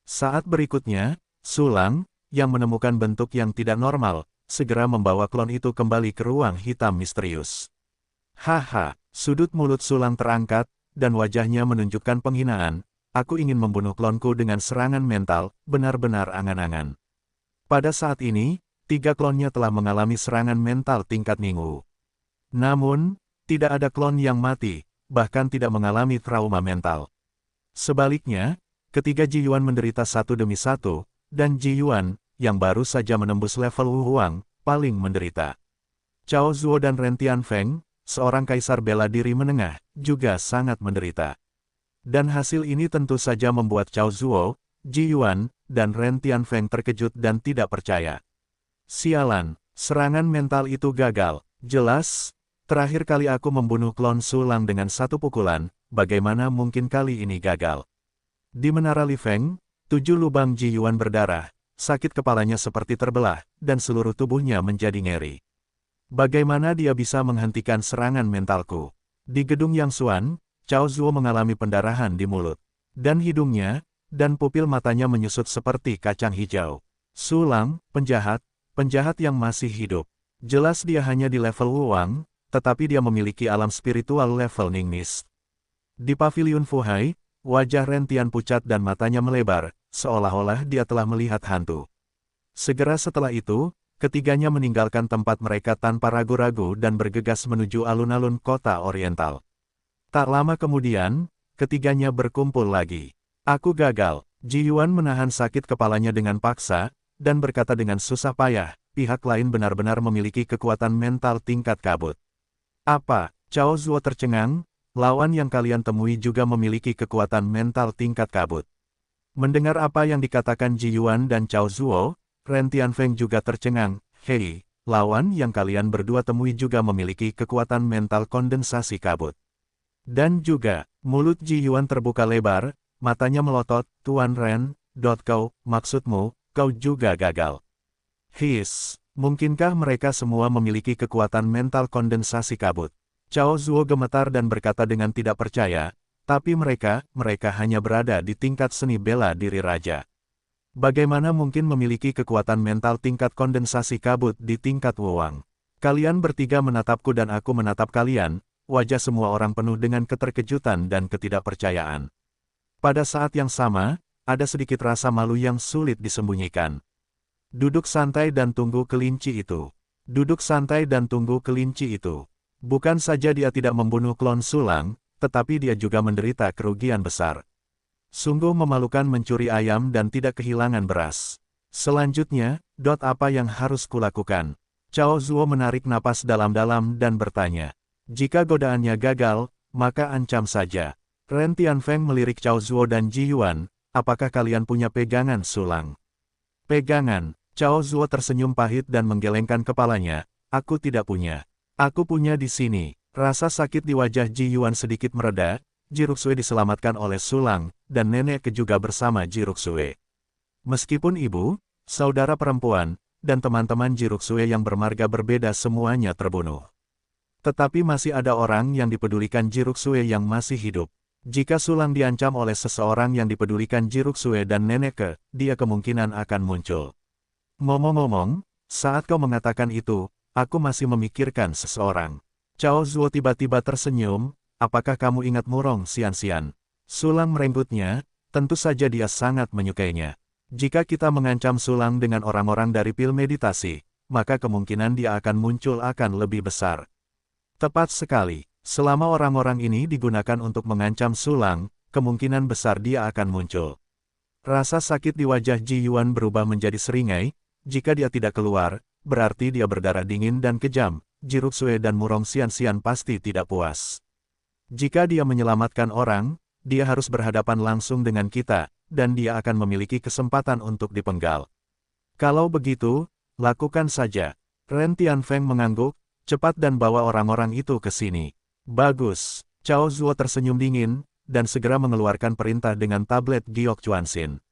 Saat berikutnya, Sulang, yang menemukan bentuk yang tidak normal, segera membawa klon itu kembali ke ruang hitam misterius. Haha, sudut mulut Sulang terangkat, dan wajahnya menunjukkan penghinaan. Aku ingin membunuh klonku dengan serangan mental, benar-benar angan-angan. Pada saat ini, 3 klonnya telah mengalami serangan mental tingkat Ningwu. Namun, tidak ada klon yang mati, bahkan tidak mengalami trauma mental. Sebaliknya, ketiga Ji Yuan menderita satu demi satu, dan Ji Yuan, yang baru saja menembus level Wu Huang, paling menderita. Cao Zuo dan Ren Tianfeng, seorang kaisar bela diri menengah, juga sangat menderita. Dan hasil ini tentu saja membuat Cao Zuo, Ji Yuan, dan Ren Tianfeng terkejut dan tidak percaya. Sialan, serangan mental itu gagal. Jelas, terakhir kali aku membunuh klon Sulang dengan satu pukulan, bagaimana mungkin kali ini gagal? Di menara Li Feng, 7 lubang Ji Yuan berdarah, sakit kepalanya seperti terbelah, dan seluruh tubuhnya menjadi ngeri. Bagaimana dia bisa menghentikan serangan mentalku? Di gedung Yang Xuan, Cao Zuo mengalami pendarahan di mulut, dan hidungnya, dan pupil matanya menyusut seperti kacang hijau. Sulang, penjahat yang masih hidup. Jelas dia hanya di level Wuang, tetapi dia memiliki alam spiritual level Ningnis. Di pavilion Fuhai, wajah Ren Tian pucat dan matanya melebar, seolah-olah dia telah melihat hantu. Segera setelah itu, ketiganya meninggalkan tempat mereka tanpa ragu-ragu dan bergegas menuju alun-alun kota Oriental. Tak lama kemudian, ketiganya berkumpul lagi. Aku gagal. Ji Yuan menahan sakit kepalanya dengan paksa, dan berkata dengan susah payah, pihak lain benar-benar memiliki kekuatan mental tingkat kabut. Apa? Cao Zuo tercengang, lawan yang kalian temui juga memiliki kekuatan mental tingkat kabut. Mendengar apa yang dikatakan Ji Yuan dan Cao Zuo, Ren Tianfeng juga tercengang. Hei, lawan yang kalian berdua temui juga memiliki kekuatan mental kondensasi kabut. Dan juga, mulut Ji Yuan terbuka lebar, matanya melotot, Tuan Ren, maksudmu, kau juga gagal. Mungkinkah mereka semua memiliki kekuatan mental kondensasi kabut? Cao Zuo gemetar dan berkata dengan tidak percaya, tapi mereka hanya berada di tingkat seni bela diri raja. Bagaimana mungkin memiliki kekuatan mental tingkat kondensasi kabut di tingkat Wuang? Kalian bertiga menatapku dan aku menatap kalian, wajah semua orang penuh dengan keterkejutan dan ketidakpercayaan. Pada saat yang sama, ada sedikit rasa malu yang sulit disembunyikan. Duduk santai dan tunggu kelinci itu. Duduk santai dan tunggu kelinci itu. Bukan saja dia tidak membunuh klon Sulang, tetapi dia juga menderita kerugian besar. Sungguh memalukan mencuri ayam dan tidak kehilangan beras. Selanjutnya, apa yang harus kulakukan? Cao Zuo menarik napas dalam-dalam dan bertanya. Jika godaannya gagal, maka ancam saja. Ren Tianfeng melirik Cao Zuo dan Ji Yuan, apakah kalian punya pegangan Sulang? Pegangan? Cao Zuo tersenyum pahit dan menggelengkan kepalanya, aku tidak punya. Aku punya di sini. Rasa sakit di wajah Ji Yuan sedikit mereda, Ji Ruxue diselamatkan oleh Sulang, dan nenek juga bersama Ji Ruxue. Meskipun ibu, saudara perempuan, dan teman-teman Ji Ruxue yang bermarga berbeda semuanya terbunuh. Tetapi masih ada orang yang dipedulikan Ji Ruxue yang masih hidup. Jika Sulang diancam oleh seseorang yang dipedulikan Ji Ruxue dan nenek dia kemungkinan akan muncul. Ngomong-ngomong, Saat kau mengatakan itu, aku masih memikirkan seseorang. Cao Zuo tiba-tiba tersenyum, apakah kamu ingat Murong Xianxian? Sulang merenggutnya, tentu saja dia sangat menyukainya. Jika kita mengancam Sulang dengan orang-orang dari pil meditasi, maka kemungkinan dia akan muncul akan lebih besar. Tepat sekali, selama orang-orang ini digunakan untuk mengancam Sulang, kemungkinan besar dia akan muncul. Rasa sakit di wajah Ji Yuan berubah menjadi seringai, jika dia tidak keluar, berarti dia berdarah dingin dan kejam, Ji Ruxue dan Murong Xianxian pasti tidak puas. Jika dia menyelamatkan orang, dia harus berhadapan langsung dengan kita, dan dia akan memiliki kesempatan untuk dipenggal. Kalau begitu, lakukan saja. Ren Tianfeng mengangguk, cepat dan bawa orang-orang itu ke sini. Bagus. Cao Zuo tersenyum dingin, dan segera mengeluarkan perintah dengan tablet Giok Chuanxin.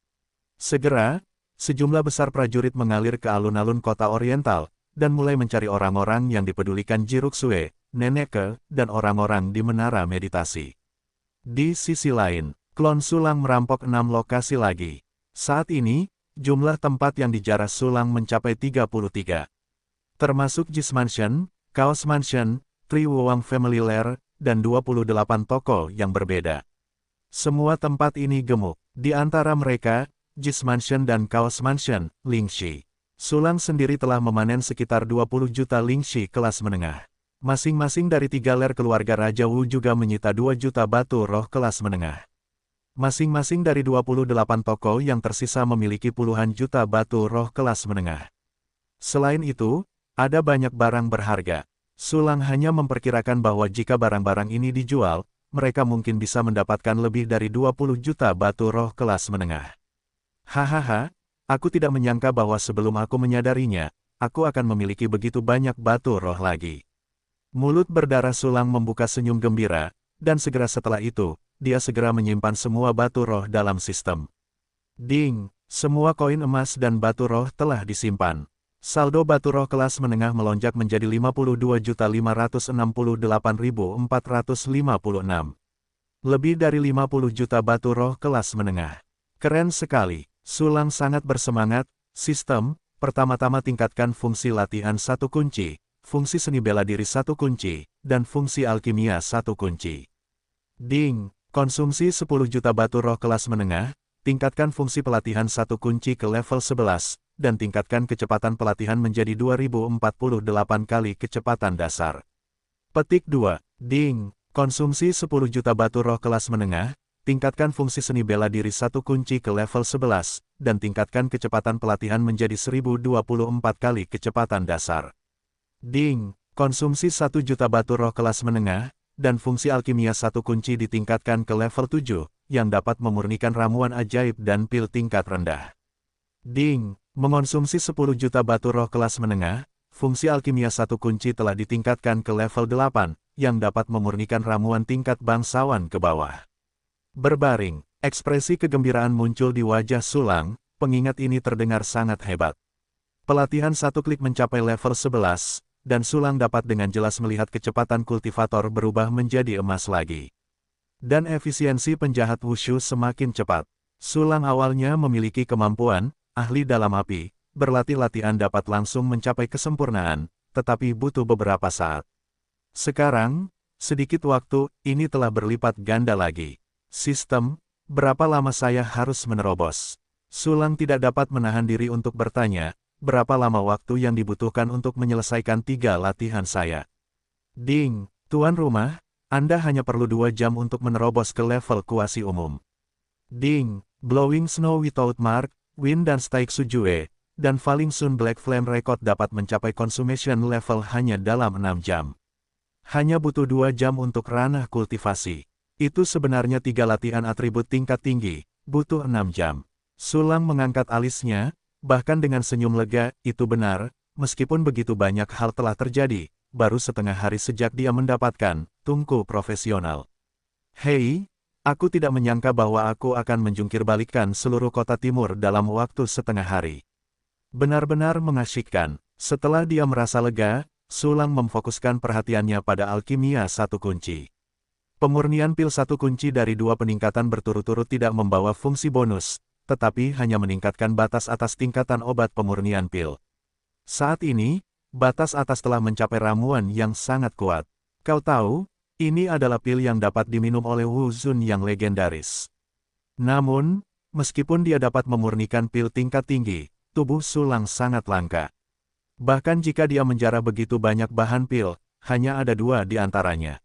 Segera, sejumlah besar prajurit mengalir ke alun-alun kota oriental, dan mulai mencari orang-orang yang dipedulikan Ji Ruxue, Neneke, dan orang-orang di menara meditasi. Di sisi lain, klon Sulang merampok 6 lokasi lagi. Saat ini, jumlah tempat yang dijarah Sulang mencapai 33. Termasuk Jis Mansion, Chaos Mansion, Tri Wuwang Family Lair, dan 28 toko yang berbeda. Semua tempat ini gemuk. Di antara mereka, Jis Mansion dan Chaos Mansion, Lingxi. Sulang sendiri telah memanen sekitar 20 juta Lingxi kelas menengah. Masing-masing dari 3 ler keluarga Raja Wu juga menyita 2 juta batu roh kelas menengah. Masing-masing dari 28 toko yang tersisa memiliki puluhan juta batu roh kelas menengah. Selain itu, ada banyak barang berharga. Sulang hanya memperkirakan bahwa jika barang-barang ini dijual, mereka mungkin bisa mendapatkan lebih dari 20 juta batu roh kelas menengah. Hahaha, aku tidak menyangka bahwa sebelum aku menyadarinya, aku akan memiliki begitu banyak batu roh lagi. Mulut berdarah Sulang membuka senyum gembira, dan segera setelah itu, dia segera menyimpan semua batu roh dalam sistem. Ding, semua koin emas dan batu roh telah disimpan. Saldo batu roh kelas menengah melonjak menjadi 52.568.456. Lebih dari 50 juta batu roh kelas menengah. Keren sekali, Sulang sangat bersemangat. Sistem, pertama-tama tingkatkan fungsi latihan 1 kunci. Fungsi seni bela diri 1 kunci, dan fungsi alkimia 1 kunci. Ding, konsumsi 10 juta batu roh kelas menengah, tingkatkan fungsi pelatihan 1 kunci ke level 11, dan tingkatkan kecepatan pelatihan menjadi 2048 kali kecepatan dasar. Petik 2. Ding, konsumsi 10 juta batu roh kelas menengah, tingkatkan fungsi seni bela diri 1 kunci ke level 11, dan tingkatkan kecepatan pelatihan menjadi 1024 kali kecepatan dasar. Ding, konsumsi 1 juta batu roh kelas menengah, dan fungsi alkimia 1 kunci ditingkatkan ke level 7, yang dapat memurnikan ramuan ajaib dan pil tingkat rendah. Ding, mengonsumsi 10 juta batu roh kelas menengah, fungsi alkimia 1 kunci telah ditingkatkan ke level 8, yang dapat memurnikan ramuan tingkat bangsawan ke bawah. Berbaring, ekspresi kegembiraan muncul di wajah Sulang, pengingat ini terdengar sangat hebat. Pelatihan 1 klik mencapai level 11, dan Sulang dapat dengan jelas melihat kecepatan kultivator berubah menjadi emas lagi. Dan efisiensi penjahat wushu semakin cepat. Sulang awalnya memiliki kemampuan, ahli dalam api, berlatih latihan dapat langsung mencapai kesempurnaan, tetapi butuh beberapa saat. Sekarang, sedikit waktu, ini telah berlipat ganda lagi. Sistem, berapa lama saya harus menerobos? Sulang tidak dapat menahan diri untuk bertanya, berapa lama waktu yang dibutuhkan untuk menyelesaikan 3 latihan saya? Ding, tuan rumah, Anda hanya perlu 2 jam untuk menerobos ke level kuasi umum. Ding, Blowing Snow Without Mark, Wind dan Staik Sujue, dan Falling Sun Black Flame Record dapat mencapai consummation level hanya dalam 6 jam. Hanya butuh 2 jam untuk ranah kultivasi. Itu sebenarnya 3 latihan atribut tingkat tinggi, butuh 6 jam. Sulang mengangkat alisnya, bahkan dengan senyum lega, itu benar, meskipun begitu banyak hal telah terjadi, baru setengah hari sejak dia mendapatkan tungku profesional. Hei, aku tidak menyangka bahwa aku akan menjungkir balikan seluruh kota timur dalam waktu setengah hari. Benar-benar mengasyikkan. Setelah dia merasa lega, Sulang memfokuskan perhatiannya pada alkimia 1 kunci. Pemurnian pil 1 kunci dari 2 peningkatan berturut-turut tidak membawa fungsi bonus, tetapi hanya meningkatkan batas atas tingkatan obat pemurnian pil. Saat ini, batas atas telah mencapai ramuan yang sangat kuat. Kau tahu, ini adalah pil yang dapat diminum oleh Wu Zun yang legendaris. Namun, meskipun dia dapat memurnikan pil tingkat tinggi, tubuh Sulang sangat langka. Bahkan jika dia menjarah begitu banyak bahan pil, hanya ada 2 di antaranya.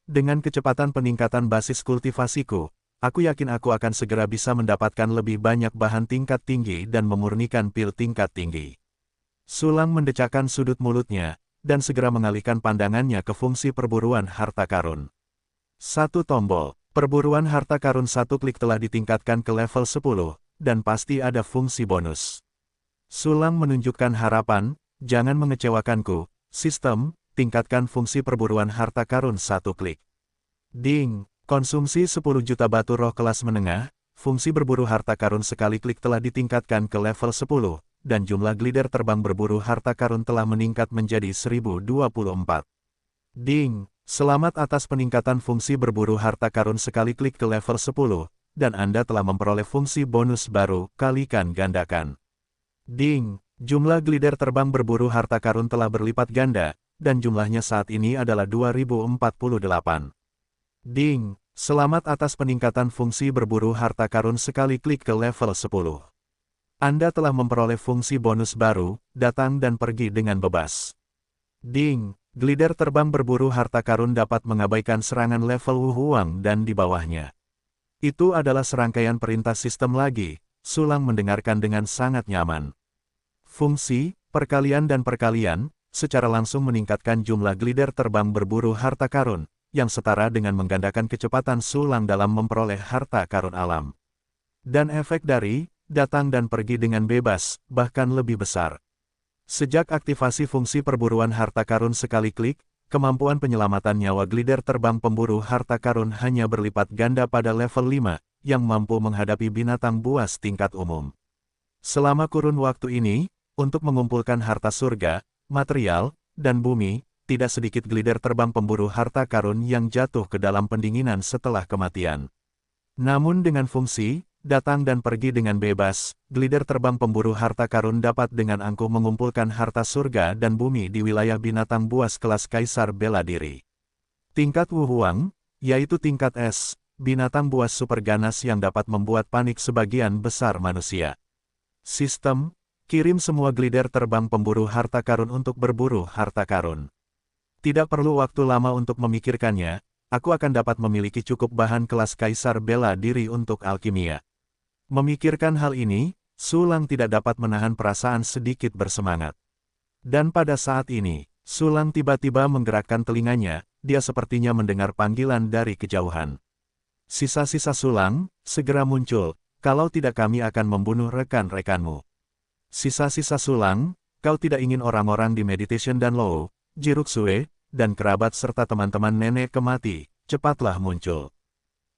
Dengan kecepatan peningkatan basis kultivasiku, aku yakin aku akan segera bisa mendapatkan lebih banyak bahan tingkat tinggi dan memurnikan pil tingkat tinggi. Sulang mendecakkan sudut mulutnya, dan segera mengalihkan pandangannya ke fungsi perburuan harta karun. 1 tombol, perburuan harta karun 1 klik telah ditingkatkan ke level 10, dan pasti ada fungsi bonus. Sulang menunjukkan harapan, jangan mengecewakanku, sistem, tingkatkan fungsi perburuan harta karun 1 klik. Ding, konsumsi 10 juta batu roh kelas menengah, fungsi berburu harta karun sekali klik telah ditingkatkan ke level 10, dan jumlah glider terbang berburu harta karun telah meningkat menjadi 1024. Ding, selamat atas peningkatan fungsi berburu harta karun sekali klik ke level 10, dan Anda telah memperoleh fungsi bonus baru, kalikan gandakan. Ding, jumlah glider terbang berburu harta karun telah berlipat ganda, dan jumlahnya saat ini adalah 2048. Ding, selamat atas peningkatan fungsi berburu harta karun sekali klik ke level 10. Anda telah memperoleh fungsi bonus baru, datang dan pergi dengan bebas. Ding, glider terbang berburu harta karun dapat mengabaikan serangan level Wu Huang dan di bawahnya. Itu adalah serangkaian perintah sistem lagi, Sulang mendengarkan dengan sangat nyaman. Fungsi, perkalian dan perkalian, secara langsung meningkatkan jumlah glider terbang berburu harta karun, yang setara dengan menggandakan kecepatan Sulang dalam memperoleh harta karun alam. Dan efek dari, datang dan pergi dengan bebas, bahkan lebih besar. Sejak aktivasi fungsi perburuan harta karun sekali klik, kemampuan penyelamatan nyawa glider terbang pemburu harta karun hanya berlipat ganda pada level 5, yang mampu menghadapi binatang buas tingkat umum. Selama kurun waktu ini, untuk mengumpulkan harta surga, material, dan bumi, tidak sedikit glider terbang pemburu harta karun yang jatuh ke dalam pendinginan setelah kematian. Namun dengan fungsi, datang dan pergi dengan bebas, glider terbang pemburu harta karun dapat dengan angkuh mengumpulkan harta surga dan bumi di wilayah binatang buas kelas kaisar bela diri. Tingkat Wu Huang, yaitu tingkat S, binatang buas super ganas yang dapat membuat panik sebagian besar manusia. Sistem, kirim semua glider terbang pemburu harta karun untuk berburu harta karun. Tidak perlu waktu lama untuk memikirkannya, aku akan dapat memiliki cukup bahan kelas kaisar bela diri untuk alkimia. Memikirkan hal ini, Sulang tidak dapat menahan perasaan sedikit bersemangat. Dan pada saat ini, Sulang tiba-tiba menggerakkan telinganya, dia sepertinya mendengar panggilan dari kejauhan. Sisa-sisa Sulang, segera muncul, kalau tidak kami akan membunuh rekan-rekanmu. Sisa-sisa Sulang, kau tidak ingin orang-orang di Meditation dan Low, Jiruksue, dan kerabat serta teman-teman nenek kemati, cepatlah muncul.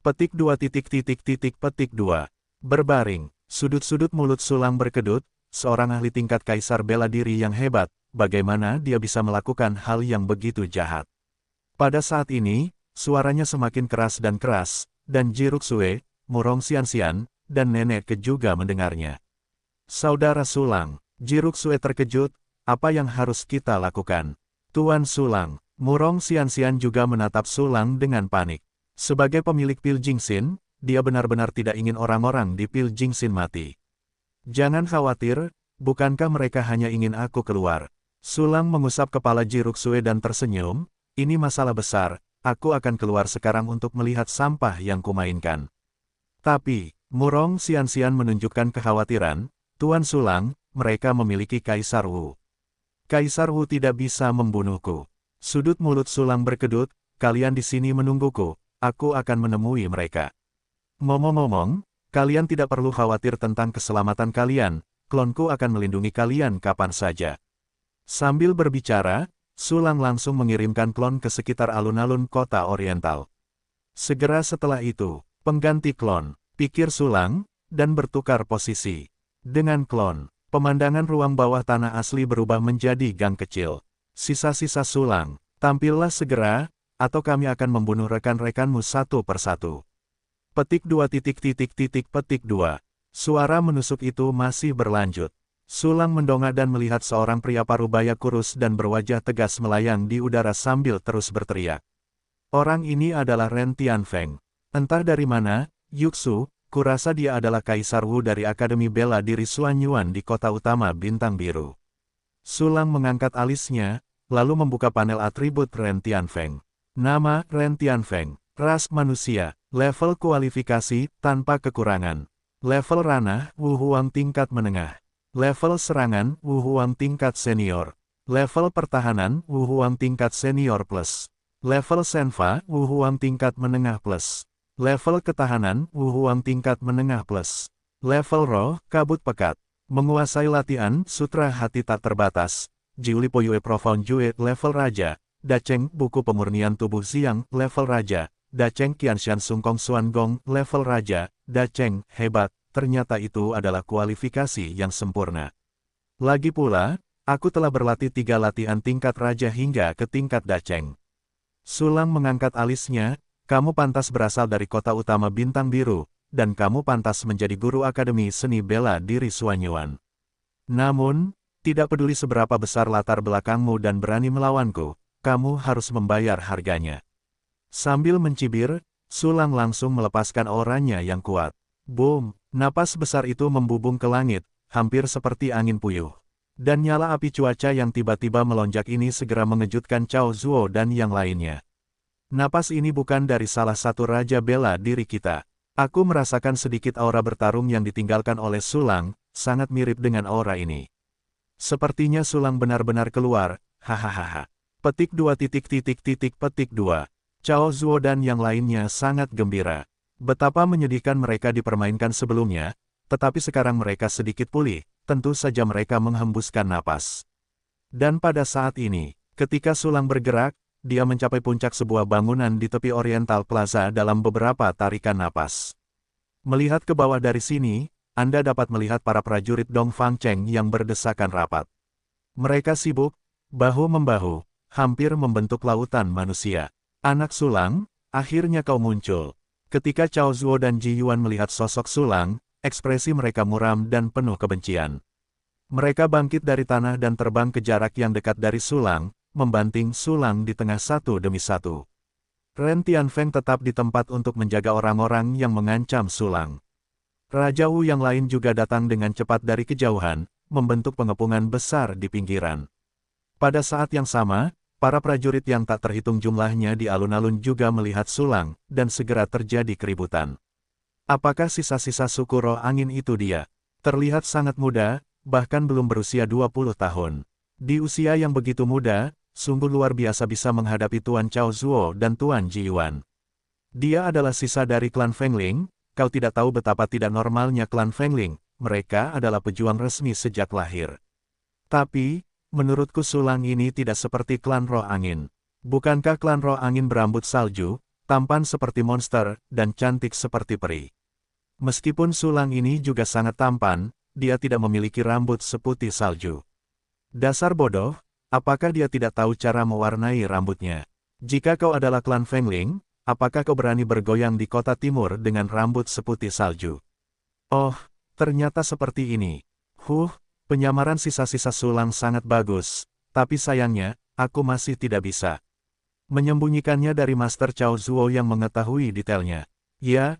Petik 2 petik 2. Berbaring, sudut-sudut mulut Sulang berkedut, seorang ahli tingkat kaisar bela diri yang hebat, bagaimana dia bisa melakukan hal yang begitu jahat. Pada saat ini, suaranya semakin keras, dan Jiruksue, Murong Xianxian, dan nenek ke juga mendengarnya. Saudara Sulang, Jiruksue terkejut, apa yang harus kita lakukan? Tuan Sulang, Murong Xianxian juga menatap Sulang dengan panik. Sebagai pemilik pil Jingxin, dia benar-benar tidak ingin orang-orang di pil Jingxin mati. Jangan khawatir, bukankah mereka hanya ingin aku keluar? Sulang mengusap kepala Jiruksue dan tersenyum, ini masalah besar, aku akan keluar sekarang untuk melihat sampah yang kumainkan. Tapi, Murong Xianxian menunjukkan kekhawatiran, Tuan Sulang, mereka memiliki Kaisar Wu. Kaisar Wu tidak bisa membunuhku. Sudut mulut Sulang berkedut, kalian di sini menungguku, aku akan menemui mereka. Ngomong-ngomong, kalian tidak perlu khawatir tentang keselamatan kalian, klonku akan melindungi kalian kapan saja. Sambil berbicara, Sulang langsung mengirimkan klon ke sekitar alun-alun kota oriental. Segera setelah itu, pengganti klon, pikir Sulang, dan bertukar posisi. Dengan klon, pemandangan ruang bawah tanah asli berubah menjadi gang kecil. Sisa-sisa Sulang, tampillah segera, atau kami akan membunuh rekan-rekanmu satu persatu. Petik 2 petik 2. Suara menusuk itu masih berlanjut. Sulang mendongak dan melihat seorang pria parubaya kurus dan berwajah tegas melayang di udara sambil terus berteriak. Orang ini adalah Ren Tianfeng. Entah dari mana, Yuxu, kurasa dia adalah Kaisar Wu dari Akademi Bela Diri Xuanyuan di kota utama Bintang Biru. Sulang mengangkat alisnya, lalu membuka panel atribut Ren Tianfeng. Nama, Ren Tianfeng. Ras manusia. Level kualifikasi, tanpa kekurangan. Level ranah, Wu Huang tingkat menengah. Level serangan, Wu Huang tingkat senior. Level pertahanan, Wu Huang tingkat senior plus. Level senfa, Wu Huang tingkat menengah plus. Level ketahanan, Wu Huang tingkat menengah plus. Level roh, kabut pekat. Menguasai latihan, sutra hati tak terbatas. Jiuli Poyue Profound Jue, level raja. Dacheng, buku pemurnian tubuh siang, level raja. Dacheng Qianshan Sungkong Xuan Gong, level raja. Dacheng, hebat, ternyata itu adalah kualifikasi yang sempurna. Lagi pula, aku telah berlatih 3 latihan tingkat raja hingga ke tingkat Dacheng. Sulang mengangkat alisnya, kamu pantas berasal dari kota utama Bintang Biru, dan kamu pantas menjadi guru Akademi Seni Bela Diri Xuanyuan. Namun, tidak peduli seberapa besar latar belakangmu dan berani melawanku, kamu harus membayar harganya. Sambil mencibir, Sulang langsung melepaskan auranya yang kuat. Boom, napas besar itu membubung ke langit, hampir seperti angin puyuh. Dan nyala api cuaca yang tiba-tiba melonjak ini segera mengejutkan Cao Zuo dan yang lainnya. Napas ini bukan dari salah satu raja bela diri kita. Aku merasakan sedikit aura bertarung yang ditinggalkan oleh Sulang, sangat mirip dengan aura ini. Sepertinya Sulang benar-benar keluar, hahaha. Petik 2 petik 2. Cao Zuo dan yang lainnya sangat gembira. Betapa menyedihkan mereka dipermainkan sebelumnya, tetapi sekarang mereka sedikit pulih, tentu saja mereka menghembuskan napas. Dan pada saat ini, ketika Sulang bergerak, dia mencapai puncak sebuah bangunan di tepi Oriental Plaza dalam beberapa tarikan napas. Melihat ke bawah dari sini, Anda dapat melihat para prajurit Dong Fang Cheng yang berdesakan rapat. Mereka sibuk, bahu-membahu, hampir membentuk lautan manusia. Anak Sulang, akhirnya kau muncul. Ketika Cao Zuo dan Ji Yuan melihat sosok Sulang, ekspresi mereka muram dan penuh kebencian. Mereka bangkit dari tanah dan terbang ke jarak yang dekat dari Sulang, membanting Sulang di tengah satu demi satu. Ren Tianfeng tetap di tempat untuk menjaga orang-orang yang mengancam Sulang. Raja Wu yang lain juga datang dengan cepat dari kejauhan, membentuk pengepungan besar di pinggiran. Pada saat yang sama, para prajurit yang tak terhitung jumlahnya di alun-alun juga melihat Sulang, dan segera terjadi keributan. Apakah sisa-sisa suku roh angin itu dia? Terlihat sangat muda, bahkan belum berusia 20 tahun. Di usia yang begitu muda, sungguh luar biasa bisa menghadapi Tuan Cao Zuo dan Tuan Ji Yuan. Dia adalah sisa dari klan Fengling, kau tidak tahu betapa tidak normalnya klan Fengling, mereka adalah pejuang resmi sejak lahir. Tapi, menurutku Sulang ini tidak seperti klan roh angin. Bukankah klan roh angin berambut salju, tampan seperti monster, dan cantik seperti peri? Meskipun Sulang ini juga sangat tampan, dia tidak memiliki rambut seputih salju. Dasar bodoh, apakah dia tidak tahu cara mewarnai rambutnya? Jika kau adalah klan Fengling, apakah kau berani bergoyang di kota timur dengan rambut seputih salju? Oh, ternyata seperti ini. Penyamaran sisa-sisa Sulang sangat bagus, tapi sayangnya, aku masih tidak bisa menyembunyikannya dari Master Cao Zuo yang mengetahui detailnya. Ya,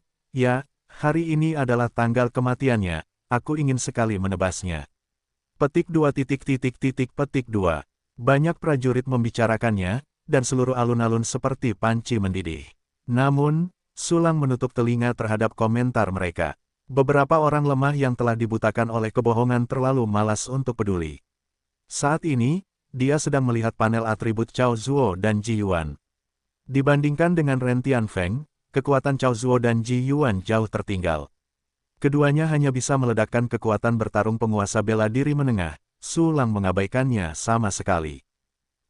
hari ini adalah tanggal kematiannya, aku ingin sekali menebasnya. Petik 2 petik 2. Banyak prajurit membicarakannya, dan seluruh alun-alun seperti panci mendidih. Namun, Sulang menutup telinga terhadap komentar mereka. Beberapa orang lemah yang telah dibutakan oleh kebohongan terlalu malas untuk peduli. Saat ini, dia sedang melihat panel atribut Cao Zuo dan Ji Yuan. Dibandingkan dengan Ren Tianfeng, kekuatan Cao Zuo dan Ji Yuan jauh tertinggal. Keduanya hanya bisa meledakkan kekuatan bertarung penguasa bela diri menengah, Sulang mengabaikannya sama sekali.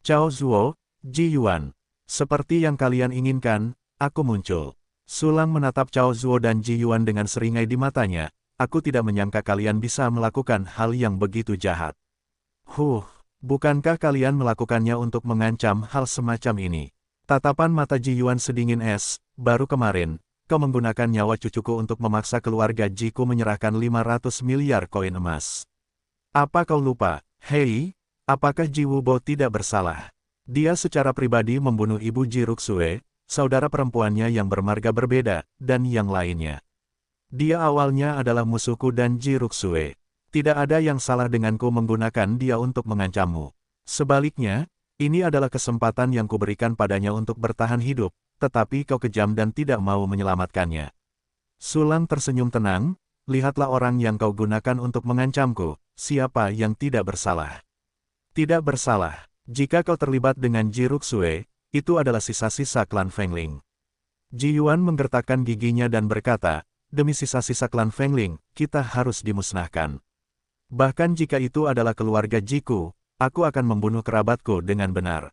Cao Zuo, Ji Yuan, seperti yang kalian inginkan, aku muncul. Sulang menatap Cao Zuo dan Ji Yuan dengan seringai di matanya, aku tidak menyangka kalian bisa melakukan hal yang begitu jahat. Bukankah kalian melakukannya untuk mengancam hal semacam ini? Tatapan mata Ji Yuan sedingin es, baru kemarin, kau menggunakan nyawa cucuku untuk memaksa keluarga Jiku menyerahkan 500 miliar koin emas. Apa kau lupa, hei? Apakah Ji Wubo tidak bersalah? Dia secara pribadi membunuh ibu Ji Ruxue, saudara perempuannya yang bermarga berbeda, dan yang lainnya. Dia awalnya adalah musuhku dan Ji Ruxue. Tidak ada yang salah denganku menggunakan dia untuk mengancammu. Sebaliknya, ini adalah kesempatan yang kuberikan padanya untuk bertahan hidup, tetapi kau kejam dan tidak mau menyelamatkannya. Sulang tersenyum tenang, lihatlah orang yang kau gunakan untuk mengancamku, siapa yang tidak bersalah. Tidak bersalah. Jika kau terlibat dengan Ji Ruxue, itu adalah sisa-sisa klan Fengling. Ji Yuan menggertakkan giginya dan berkata, demi sisa-sisa klan Fengling, kita harus dimusnahkan. Bahkan jika itu adalah keluarga Jiku, aku akan membunuh kerabatku dengan benar.